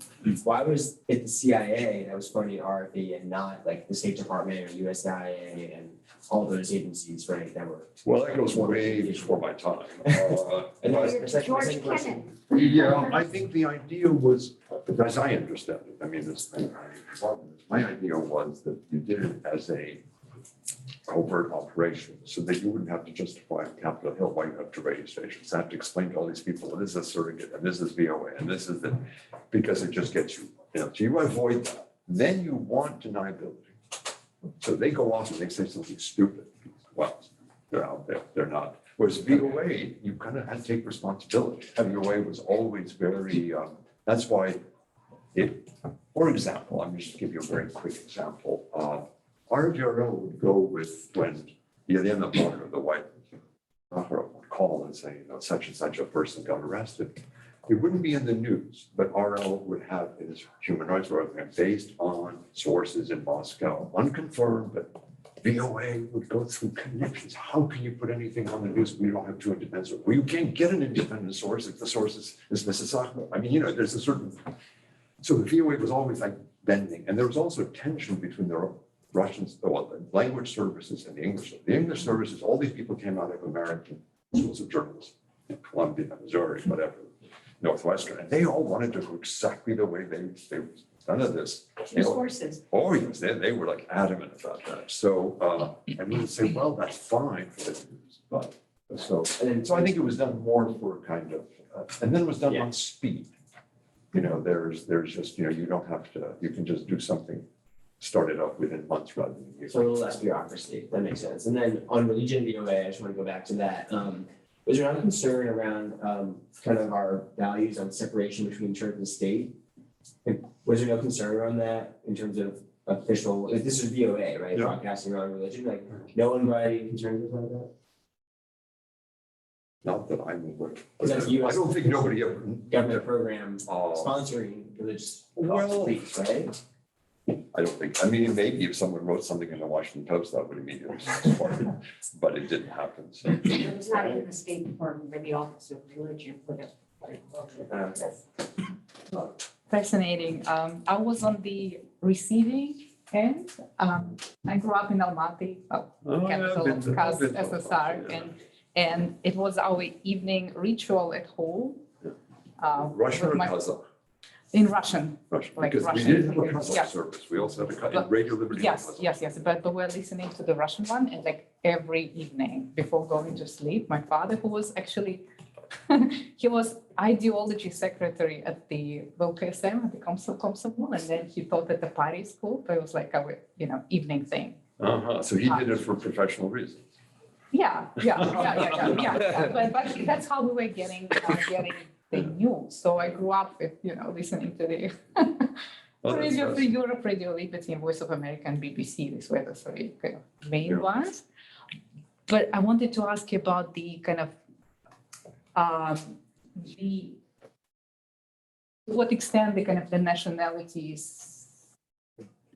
Why was it the CIA that was funding RFE and not like the State Department or USIA and all those agencies, right? That were. Well, that goes way before my time. And George Kennan. Yeah, I think the idea was, as I understand it, I mean, my idea was that you did it as a covert operation so that you wouldn't have to justify on Capitol Hill why you have 2 radio stations. I have to explain to all these people, well, this is a surrogate and this is VOA and this is the, because it just gets you, so you avoid that. Then you want deniability. So they go off and they say something stupid. Well, they're out there, they're not. Whereas VOA, you kind of had to take responsibility. VOA was always very, that's why for example, I'm just give you a very quick example. RGRO would go with when the end of the White House would call and say, such and such a person got arrested. It wouldn't be in the news, but RL would have his human rights program based on sources in Moscow, unconfirmed, but VOA would go through connections. How can you put anything on the news when you don't have 2 independent sources? Well, you can't get an independent source if the source is Mississauga. I mean, there's a certain, so the VOA was always like bending. And there was also tension between the Russians, the language services and the English. The English services, all these people came out of American schools of journalism in Columbia, Missouri, whatever. Northwestern, and they all wanted to go exactly the way they none of this. Sources. Oh yes, they were like adamant about that. So and we would say, well, that's fine for the news, but So, And then, so I think it was done more for kind of, and then it was done Yeah. on speed. You know, there's just, you know, you don't have to, you can just do something, start it up within months rather than years. so a little less bureaucracy, that makes sense. And then on religion VOA, I just want to go back to that. Was there not a concern around kind of our values on separation between church and state? Like, was there no concern around that in terms of official, like, this is VOA, right? Yeah. Broadcasting around religion, like no one brought any concerns about that? Not that I'm aware. Is that a I US don't think nobody ever. government program Uh, sponsoring religious Well- beliefs, right? I don't think, I mean, maybe if someone wrote something in the Washington Post, that would immediately spark it, but it didn't happen, so. It was not in the State Department or the Office of Religion, but Fascinating. I was on the receiving end. I grew up in Almaty, capital of Kaz, SSR, and it was our evening ritual at home. Russian with or my- Kazakh? In Russian. Russian, Like because we Russian. did have a Kazakh Yeah. service, we also had a, But- Radio Liberty. Yes, yes, but we're listening to the Russian one, and like every evening before going to sleep, my father, who was actually, he was ideology secretary at the VKSM, at the Komsomol, and then he taught at the party school, but it was like our, evening thing. So he did it for professional reasons. Yeah. But that's how we were getting the news. So I grew up with, listening to the Oh, that's Radio Free fascinating. Europe, Radio Liberty, and Voice of America, and BBC. These were the three kind of main Yeah. ones. But I wanted to ask you about the kind of the to what extent the kind of the nationalities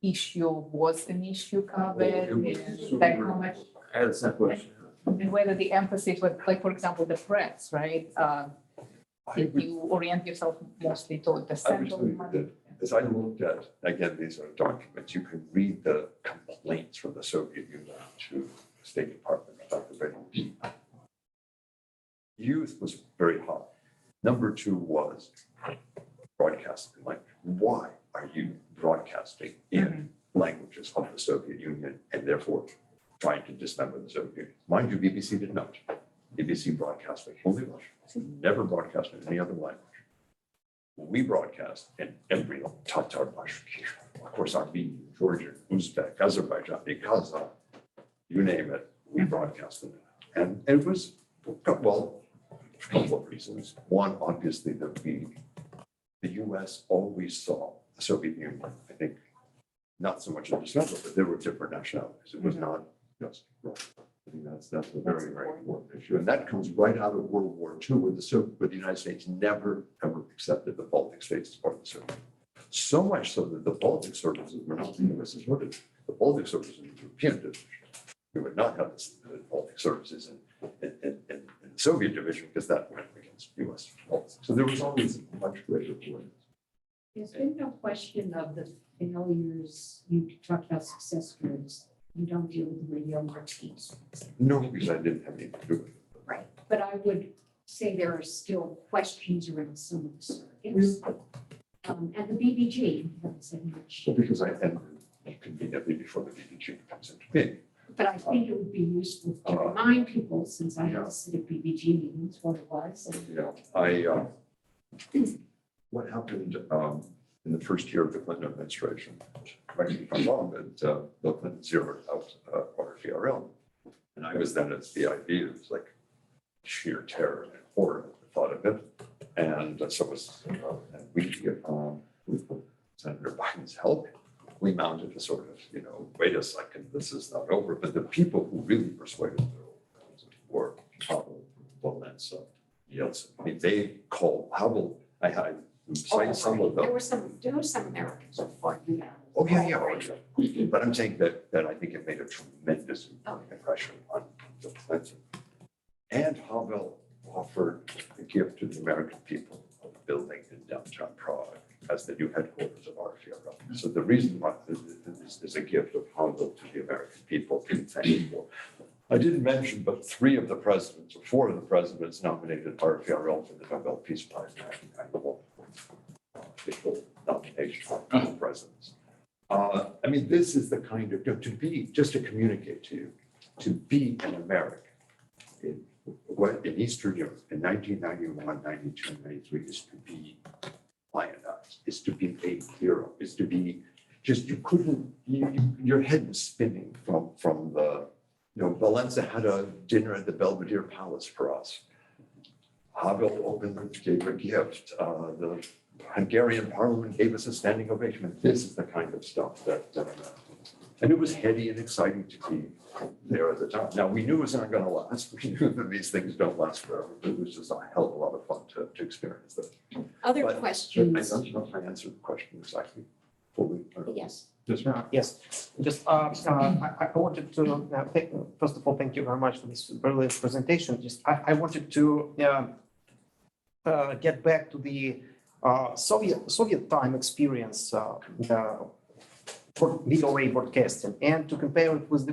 issue was an issue covered, It was and like how much, That's that question. and whether the emphasis was, like, for example, the press, right? I Did would- you orient yourself mostly toward the I would central? tell you that as I looked at, again, these are documents, you can read the complaints from the Soviet Union to the State Department about the regime. Youth was very hot. Number two was broadcasting. Like, why are you broadcasting in languages of the Soviet Union and therefore trying to dismember the Soviet Union? Mind you, BBC did not. BBC broadcasting only Russian, never broadcast in any other language. We broadcast in every Tatar, Bashkir, of course, Armenian, Georgian, Uzbek, Azerbaijani, Kazakh, you name it, we broadcasted it. And it was, well, for a couple of reasons. One, obviously, that the US always saw the Soviet Union, I think, not so much in dismember, but there were different nationalities. It was not just Russia. I think that's a very, very important issue. And that comes right out of World War II, where the United States never, ever accepted the Baltic states as part of the Soviet Union. So much so that the Baltic services were not the US's ordered. The Baltic services in the European division. We would not have the Baltic services in the Soviet division because that went against US policy. So there was always a much greater awareness. There's been no question of the failures. You talked about success stories. You don't deal with Radio Marquis. No, because I didn't have anything to do with it. Right. But I would say there are still questions around some of the circuits. And the BBG, you haven't said much. So because I ended conveniently before the BBG comes into being. But I think it would be useful to remind people, since I have to sit at BBG meetings, what it was. And What happened in the first year of the Clinton administration, correct me if I'm wrong, but Bill Clinton zeroed out RFRL. And I was then at CID, it was like sheer terror and horror at the thought of it. And so was, and we, with Senator Biden's help, we mounted a sort of, wait a second, this is not over. But the people who really persuaded the were Pavel, Walensky, Yeltsin. I mean, they called Pavel, I had cite some of there them. were some Americans who fought you out. Oh, yeah. But I'm saying that I think it made a tremendous impression on the Clinton. And Havel offered a gift to the American people of a building in downtown Prague as the new headquarters of RFRL. So the reason why this is a gift of Havel to the American people in thanks for. I didn't mention, but 4 of the presidents nominated RFRL for the Nobel Peace Prize. Official nomination for the presidents. I mean, this is the kind of, to be, just to communicate to you, to be an American in in Eastern Europe in 1991, 92, 93 is to be lionized, is to be a hero, is to be just, you couldn't, your head was spinning from the, Valenza had a dinner at the Belvedere Palace for us. Havel opened, gave a gift. The Hungarian parliament gave us a standing ovation. This is the kind of stuff that, and it was heady and exciting to be there at the time. Now, we knew it was not going to last. We knew that these things don't last forever. It was just a hell of a lot of fun to experience them. Other But questions? I don't know if I answered the question exactly fully. Yes. Yes, just I wanted to first of all, thank you very much for this brilliant presentation. Just I wanted to get back to the Soviet time experience for VOA broadcasting and to compare it with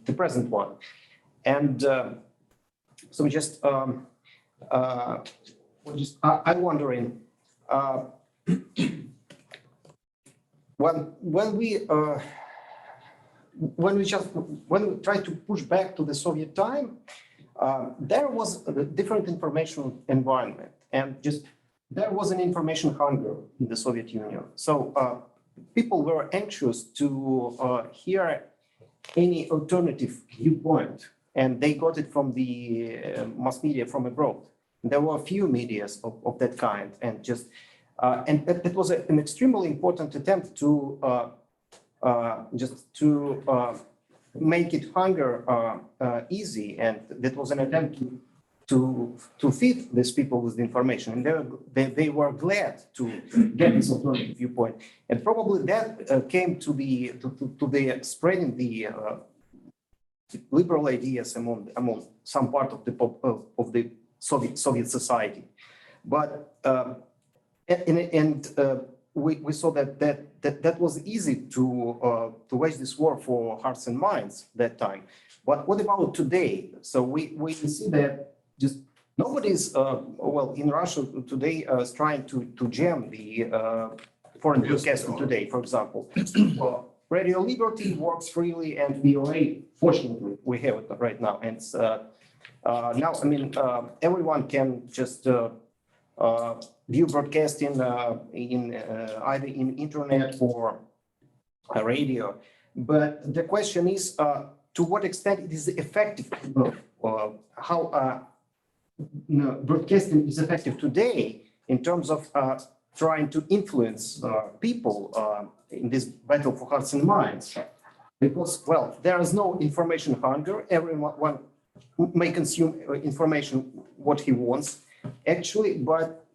the present one. And so just I'm wondering. When we try to push back to the Soviet time, there was a different information environment, and just there was an information hunger in the Soviet Union. So people were anxious to hear any alternative viewpoint, and they got it from the mass media from abroad. There were a few medias of that kind, and just. And that was an extremely important attempt to make it hunger easy, and that was an attempt to feed these people with the information, and they were glad to get this alternative viewpoint, and probably that came to the spreading the liberal ideas among some part of the Soviet society, but. We saw that was easy to wage this war for hearts and minds that time. But what about today? So we see that just nobody's in Russia today is trying to jam the foreign broadcasting today, for example. Well, Radio Liberty works freely, and VOA, fortunately, we have it right now. And now, I mean, everyone can just. View broadcasting either in internet or radio, but the question is to what extent it is effective. How broadcasting is effective today in terms of trying to influence people in this battle for hearts and minds, because there is no information hunger. Everyone may consume information what he wants. Actually, but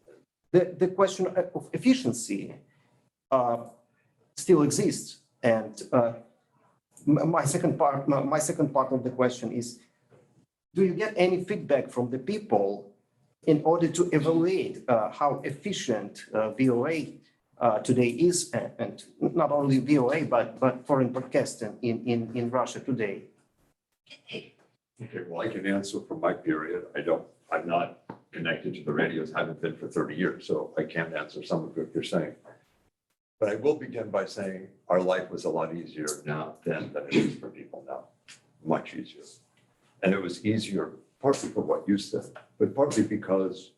the question of efficiency still exists. And my second part of the question is: do you get any feedback from the people in order to evaluate how efficient VOA today is, and not only VOA but foreign broadcasting in Russia today? Okay, well, I can answer from my period. I'm not connected to the radios, haven't been for 30 years, so I can't answer some of what you're saying. But I will begin by saying our life was a lot easier now then than it is for people now, much easier. And it was easier partly for what you said, but partly because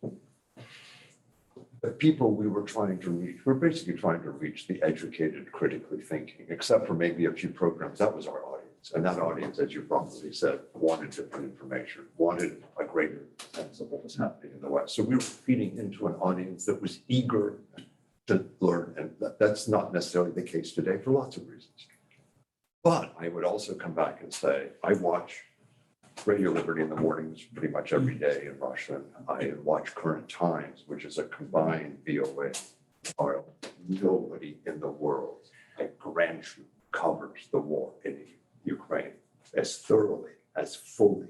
the people we were trying to reach, we're basically trying to reach the educated, critically thinking, except for maybe a few programs. That was our audience. And that audience, as you probably said, wanted different information, wanted a greater sense of what was happening in the West. So we were feeding into an audience that was eager to learn. And that's not necessarily the case today for lots of reasons. But I would also come back and say, I watch Radio Liberty in the mornings pretty much every day in Russia. I watch Current Times, which is a combined VOA file. Nobody in the world at Granchu covers the war in Ukraine as thoroughly, as fully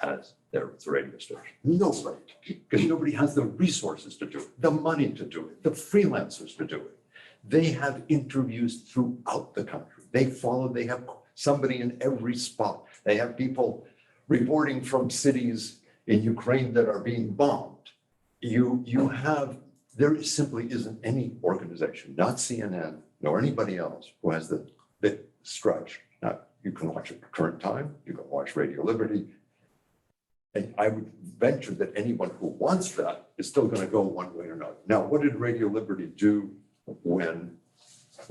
as their radio station. Nobody, because nobody has the resources to do it, the money to do it, the freelancers to do it. They have interviews throughout the country. They have somebody in every spot. They have people reporting from cities in Ukraine that are being bombed. There simply isn't any organization, not CNN, nor anybody else, who has the stretch. Now, you can watch it Current Time, you can watch Radio Liberty. And I would venture that anyone who wants that is still going to go one way or another. Now, what did Radio Liberty do when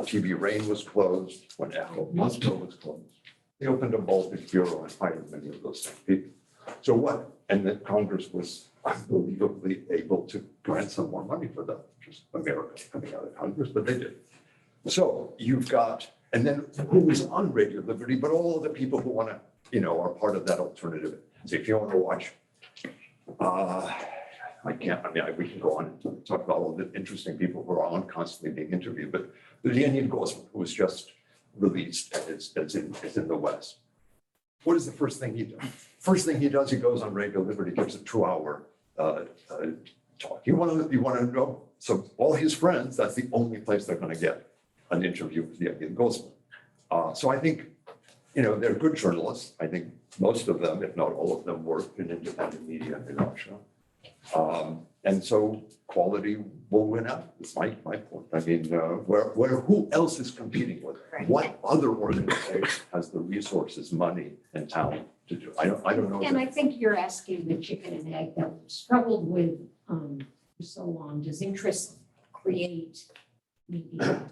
TV Rain was closed, when Echo Moscow was closed? They opened a Baltic bureau and hired many of those same people. So what? And then Congress was unbelievably able to grant some more money for them, just America coming out of Congress, but they did. So you've got, and then who was on Radio Liberty, but all of the people who want to, are part of that alternative. So if you want to watch, we can go on and talk about all the interesting people who are on constantly being interviewed, but Leonid Gosman, who was just released and it's in the West. What is the first thing he does? First thing he does, he goes on Radio Liberty, gives a 2-hour talk. You want to know? So all his friends, that's the only place they're going to get an interview with Leonid Gosman. So I think, they're good journalists. I think most of them, if not all of them, work in independent media in Russia. And so quality will win out. That's my point. I mean, who else is competing with it? Right. What other organization has the resources, money, and talent to do? I don't know. And I think you're asking the chicken and egg that we've struggled with for so long. Does interest create media?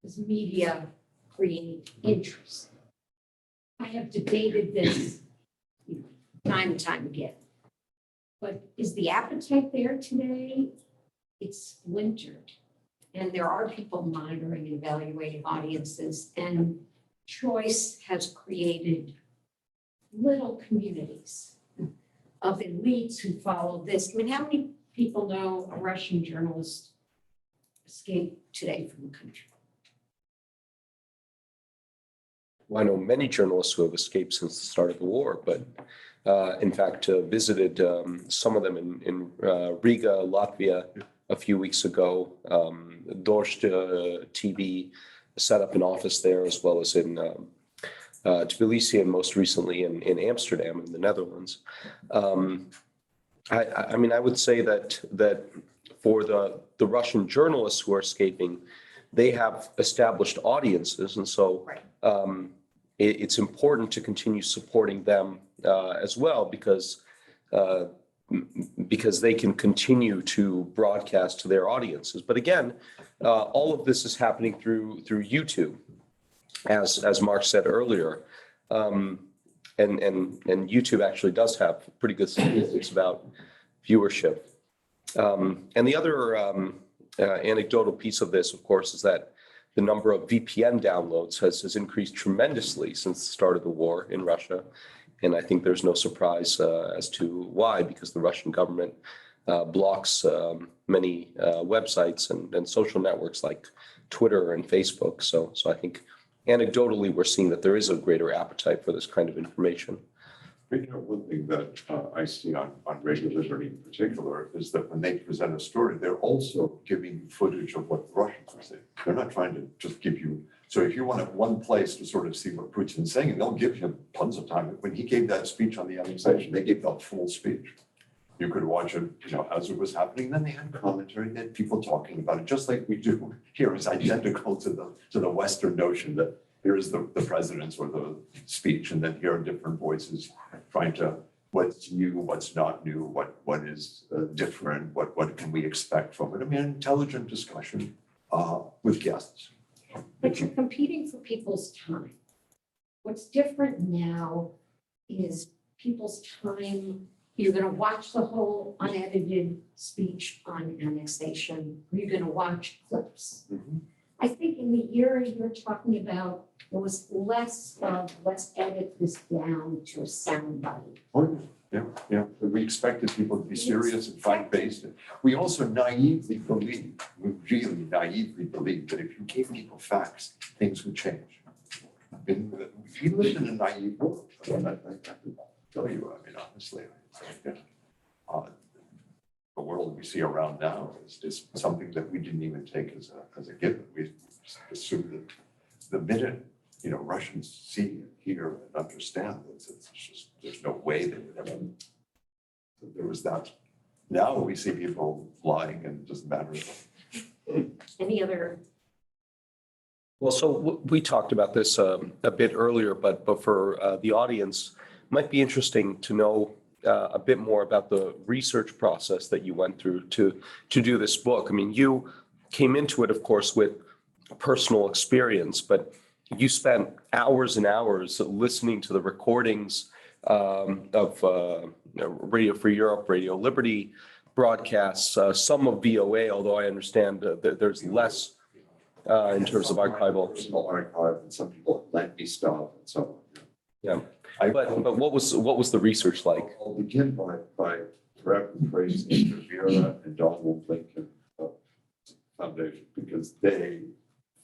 Does media create interest? I have debated this time and time again. But is the appetite there today? It's splintered. And there are people monitoring and evaluating audiences, and choice has created little communities of elites who follow this. I mean, how many people know a Russian journalist escaped today from the country? Well, I know many journalists who have escaped since the start of the war, but in fact, visited some of them in Riga, Latvia, a few weeks ago. Dorsht TV set up an office there, as well as in Tbilisi, and most recently in Amsterdam, in the Netherlands. I mean, I would say that for the Russian journalists who are escaping, they have established audiences, and so it's important to continue supporting them as well, because they can continue to broadcast to their audiences. But again, all of this is happening through YouTube, as Mark said earlier, and YouTube actually does have pretty good statistics about viewership. And the other anecdotal piece of this, of course, is that the number of VPN downloads has increased tremendously since the start of the war in Russia. And I think there's no surprise as to why, because the Russian government blocks many websites and social networks like Twitter and Facebook. So I think anecdotally, we're seeing that there is a greater appetite for this kind of information. One thing that I see on Radio Liberty in particular is that when they present a story, they're also giving footage of what the Russians are saying. They're not trying to just give you. So if you want one place to sort of see what Putin's saying, they'll give you tons of time. When he gave that speech on the annexation, they gave that full speech. You could watch it, as it was happening. Then they had commentary, they had people talking about it, just like we do here. It's identical to the Western notion that here is the president's or the speech, and then here are different voices trying to, what's new, what's not new, what is different, what can we expect from it? I mean, intelligent discussion with guests. But you're competing for people's time. What's different now is people's time. You're going to watch the whole unedited speech on annexation, or you're going to watch clips. Mm-hmm. I think in the era you're talking about, there was less of, let's edit this down to a soundbite. Oh, yeah. We expected people to be serious and fact-based. We also really naively believed that if you gave people facts, things would change. I mean, we lived in a naive world. I can tell you, honestly, the world we see around now is something that we didn't even take as a given. We just assumed that the minute Russians see, hear, and understand this, it's just, there's no way they would ever. There was that. Now we see people lying, and it doesn't matter. Any other? Well, so we talked about this a bit earlier, but for the audience, it might be interesting to know a bit more about the research process that you went through to do this book. I mean, you came into it, of course, with personal experience, but you spent hours and hours listening to the recordings of Radio Free Europe, Radio Liberty broadcasts, some of VOA, although I understand that there's less in terms of archival. Personal archive, and some people lent me stuff and so on. Yeah. I- But what was the research like? I'll begin by directly praising Mr. Vera and Donald Lincoln Foundation, because they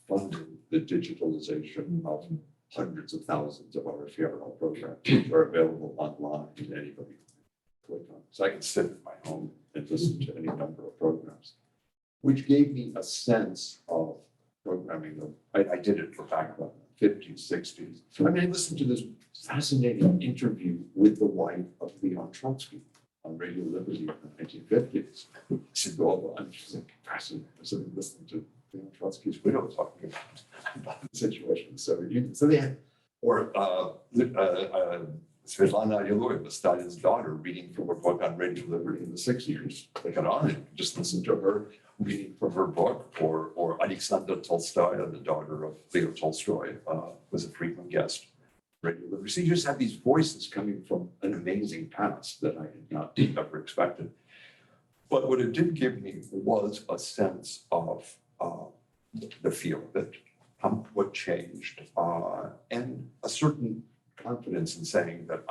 funded the digitalization of hundreds of thousands of our ephemeral programs, which are available online to anybody can click on. So I can sit at my home and listen to any number of programs, which gave me a sense of programming. I did it for background, 50s, 60s. I mean, I listened to this fascinating interview with the wife of Leon Trotsky on Radio Liberty in the 1950s. She said, "Oh, I'm just like fascinated." So I listened to Leon Trotsky's widow talking about the situation. So they had, or Svetlana Alliluyeva, Stalin's daughter, reading from her book on Radio Liberty in the 60s. They got on it, just listen to her reading from her book, or Alexandra Tolstoy, the daughter of Leo Tolstoy, was a frequent guest. Radio Liberty. So you just have these voices coming from an amazing past that I had not ever expected. But what it did give me was a sense of the field, that what changed, and a certain confidence in saying that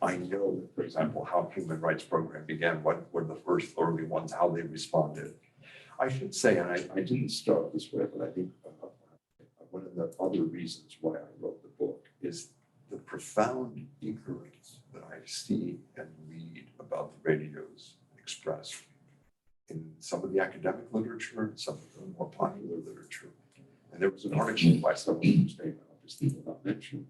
I know, for example, how Human Rights Program began, what were the first early ones, how they responded. I should say, and I didn't start this way, but I think one of the other reasons why I wrote the book is the profound ignorance that I see and read about the radios expressed in some of the academic literature and some of the more popular literature. And there was an article by someone whose name I obviously will not mention,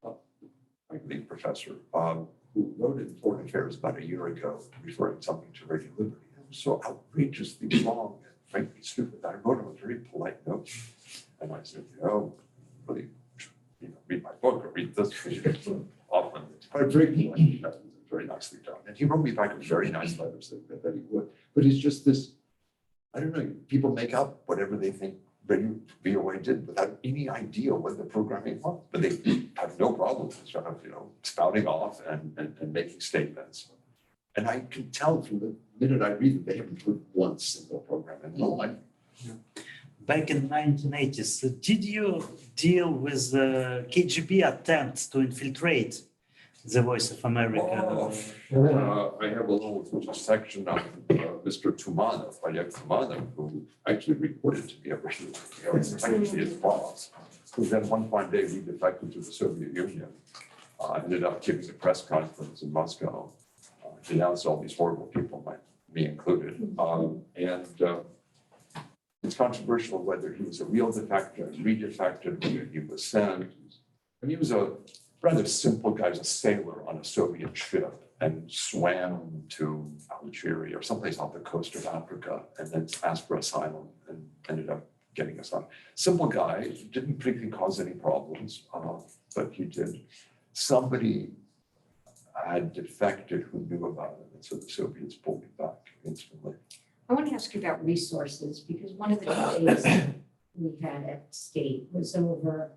I believe professor, who wrote in Foreign Affairs about a year ago, referring something to Radio Liberty. It was so outrageously wrong and frankly stupid. I wrote him a very polite note. And I said, really, read my book or read this. Often, but very nicely done. And he wrote me back a very nice letter saying that he would. But it's just this, I don't know, people make up whatever they think Radio VOA did without any idea what the programming was. But they have no problem with sort of, spouting off and making statements. And I can tell from the minute I read it, they haven't heard one single program in their life. Back in 1980s, did you deal with the KGB attempt to infiltrate the Voice of America? I have a little section on Mr. Tumanov, Oleg Tumanov, who actually reported to me everything. I was actually his boss, who then one fine day he defected to the Soviet Union. Ended up giving a press conference in Moscow, denounced all these horrible people, me included. It's controversial whether he was a real defector, redefected, whether he was sent. And he was a rather simple guy, he was a sailor on a Soviet ship and swam to Algeria or someplace off the coast of Africa and then asked for asylum and ended up getting asylum. Simple guy, didn't particularly cause any problems, but he did. Somebody had defected who knew about it, and so the Soviets pulled him back instantly. I want to ask you about resources, because one of the debates we had at state was over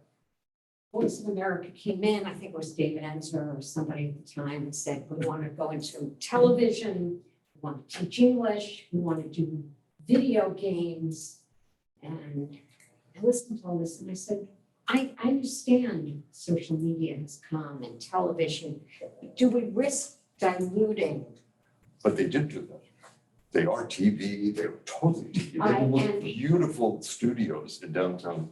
Voice of America came in, I think it was David Enzer or somebody at the time, and said, we want to go into television, we want to teach English, we want to do video games. And I listened to all this and I said, I understand social media has come and television. Do we risk diluting? But they did do that. They are TV, they are totally TV. They have the most beautiful studios in downtown.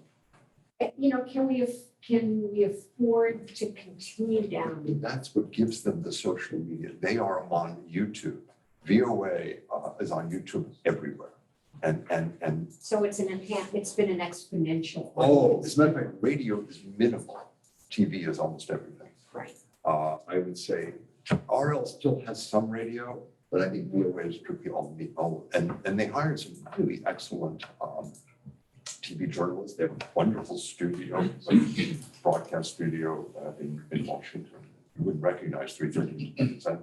Can we afford to continue down? That's what gives them the social media. They are on YouTube. VOA is on YouTube everywhere. And So it's been an exponential. as a matter of fact, radio is minimal. TV is almost everything. Right. I would say RL still has some radio, but I think VOA is strictly all, and they hired some really excellent TV journalists. They have a wonderful studio, broadcast studio in Washington. You wouldn't recognize 330. It's a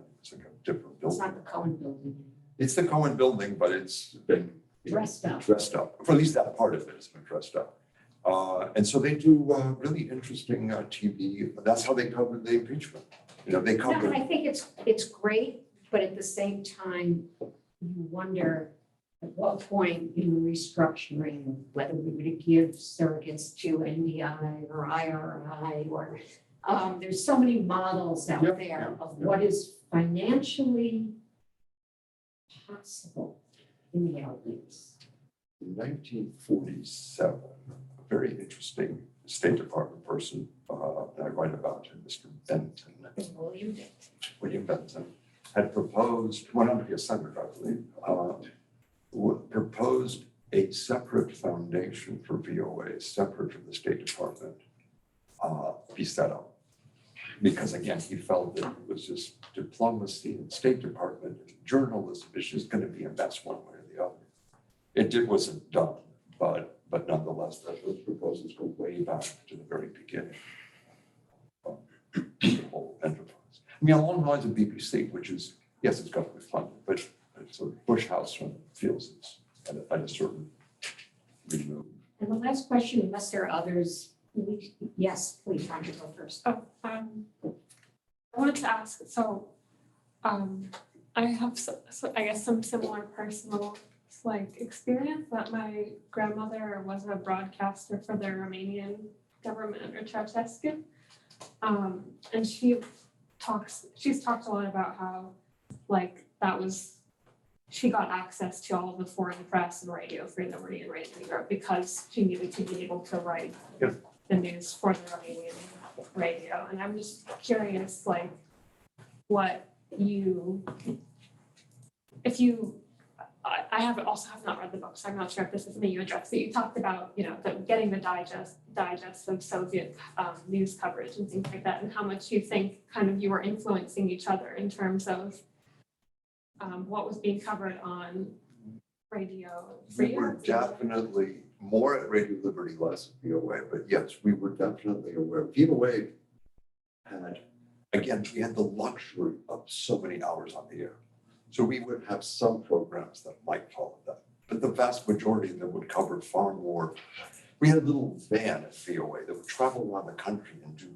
different It's building. not the Cohen building. It's the Cohen building, but it's been Dressed up. dressed up, or at least that part of it has been dressed up. And so they do really interesting TV. That's how they covered the impeachment. You know, they No, and covered, I think it's great, but at the same time, you wonder at what point in restructuring, whether we would give surrogates to NDI or IRI or, there's so many models out Yep, there of yep. what is financially possible in the outlays. in 1947, a very interesting State Department person that I write about, Mr. Benton, William did. William Benton, had proposed, went on to be a senator, I believe, proposed a separate foundation for VOA, separate from the State Department, be set up. Because again, he felt that it was just diplomacy and State Department and journalism is just going to be a mess one way or the other. Wasn't done, but nonetheless, those proposals go way back to the very beginning of the whole enterprise. I mean, along the lines of BBC, which is, yes, it's government funded, but it's a Bush House feels it's at a certain remove. And the last question, unless there are others, yes, please, try to go first. Oh, I wanted to ask, so, I have, I guess some similar personal, experience that my grandmother was a broadcaster for the Romanian government under Ceausescu. And she's talked a lot about how, she got access to all of the foreign press and radio for the Romanian radio in Europe because she needed to be able to write Yeah. the news for the Romanian radio. And I'm just curious, what I have not read the book, so I'm not sure if this is something you addressed, but you talked about, getting the digest of Soviet news coverage and things like that, and how much you think kind of you were influencing each other in terms of what was being covered on Radio We Free. were definitely more at Radio Liberty, less at VOA, but yes, we were definitely aware. VOA had, again, we had the luxury of so many hours on the air. So we would have some programs that might follow that, but the vast majority of them would cover far more. We had a little van at VOA that would travel around the country and do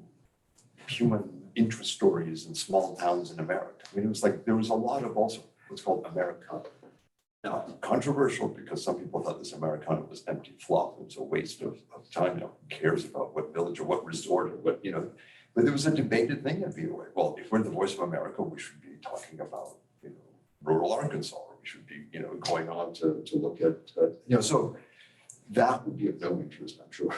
human interest stories in small towns in America. I mean, it was there was a lot of also what's called Americana. Now, controversial because some people thought this Americana was empty fluff. It was a waste of time. Who cares about what village or what resort or what, but there was a debated thing at VOA. Well, if we're the voice of America, we should be talking about, rural Arkansas, or we should be, going on to look at, so that would be of no interest, I'm sure.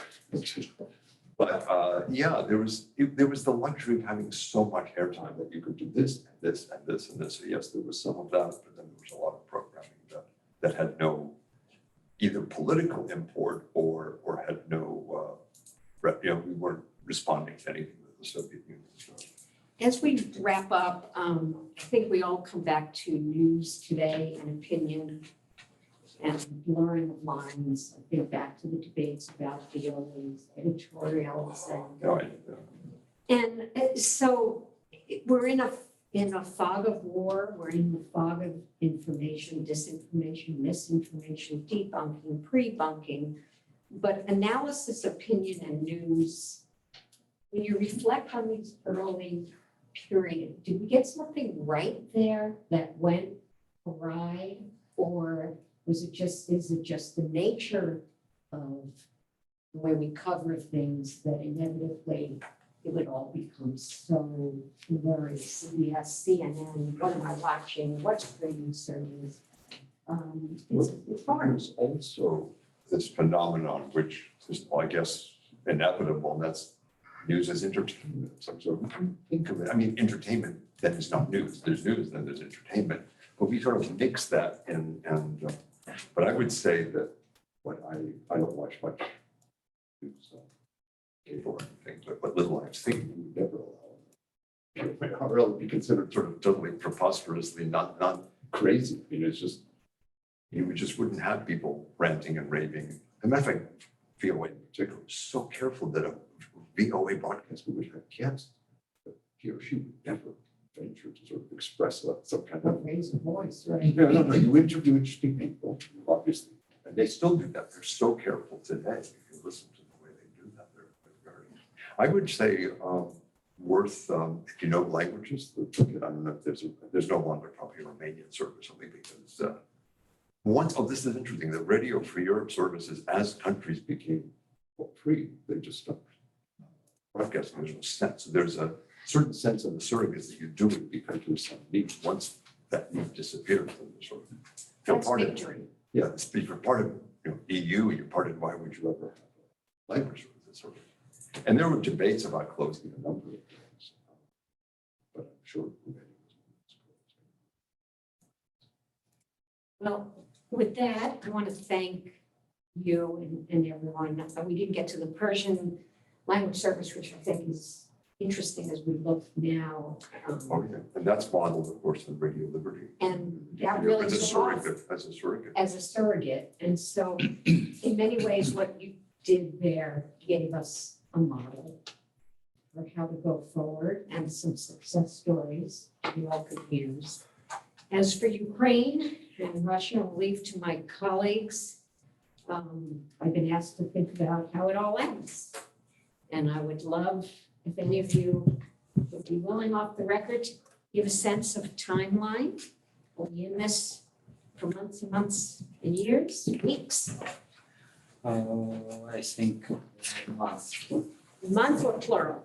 But yeah, there was the luxury of having so much airtime that you could do this and this and this and this. So yes, there was some of that, but then there was a lot of programming that had no either political import or had no, we weren't responding to anything that the Soviet Union was doing. As we wrap up, I think we all come back to news today and opinion and blurring of lines. I think back to the debates about VOA's editorials and so we're in a fog of war. We're in the fog of information, disinformation, misinformation, debunking, pre-bunking, but analysis, opinion, and news. When you reflect on these early period, did we get something right there that went awry, or is it just the nature of the way we cover things that inevitably it would all become so blurry? CBS, CNN, what am I watching? What's streaming service? It's hard. There's also this phenomenon, which is, I guess, inevitable, and that's news as entertainment. Some sort of think of it. I mean, entertainment then is not news. There's news, then there's entertainment. But we sort of mix that in, but I would say that what I don't watch much news on cable or anything, but what little I've seen, we would never allow it. Or else be considered sort of totally preposterously not crazy. I mean, it's just, we just wouldn't have people ranting and raving. As a matter of fact, VOA in particular is so careful that a VOA broadcaster would have guests. He or she would never stranger to sort of express some kind of. Raise a voice, right? Yeah, no, you interview interesting people, obviously, and they still do that. They're so careful today. If you listen to the way they do that, they're very. I would say worth, if you know languages, I don't know if there's no longer probably a Romanian service only because this is interesting, the Radio Free Europe services as countries became free, they just stopped broadcasting. There's no sense. There's a certain sense of the surrogates that you do it because there's some need. Once that need disappears, then you're sort of feel That's part of it. victory. Yeah, if you're part of EU, and you're part of, why would you ever have a language sort of? And there were debates about closing a number of things. But I'm sure. Well, with that, I want to thank you and everyone. We didn't get to the Persian language service, which I think is interesting as we look now. Oh, yeah, and that's modeled, of course, on Radio Liberty. And that really As a took off surrogate. as a surrogate. And so in many ways, what you did there gave us a model for how to go forward and some success stories we all could use. As for Ukraine and Russia, I'll leave to my colleagues. I've been asked to think about how it all ends. And I would love if any of you would be willing off the record to give a sense of a timeline. We'll be in this for months and months and years, weeks, I think month. month or plural.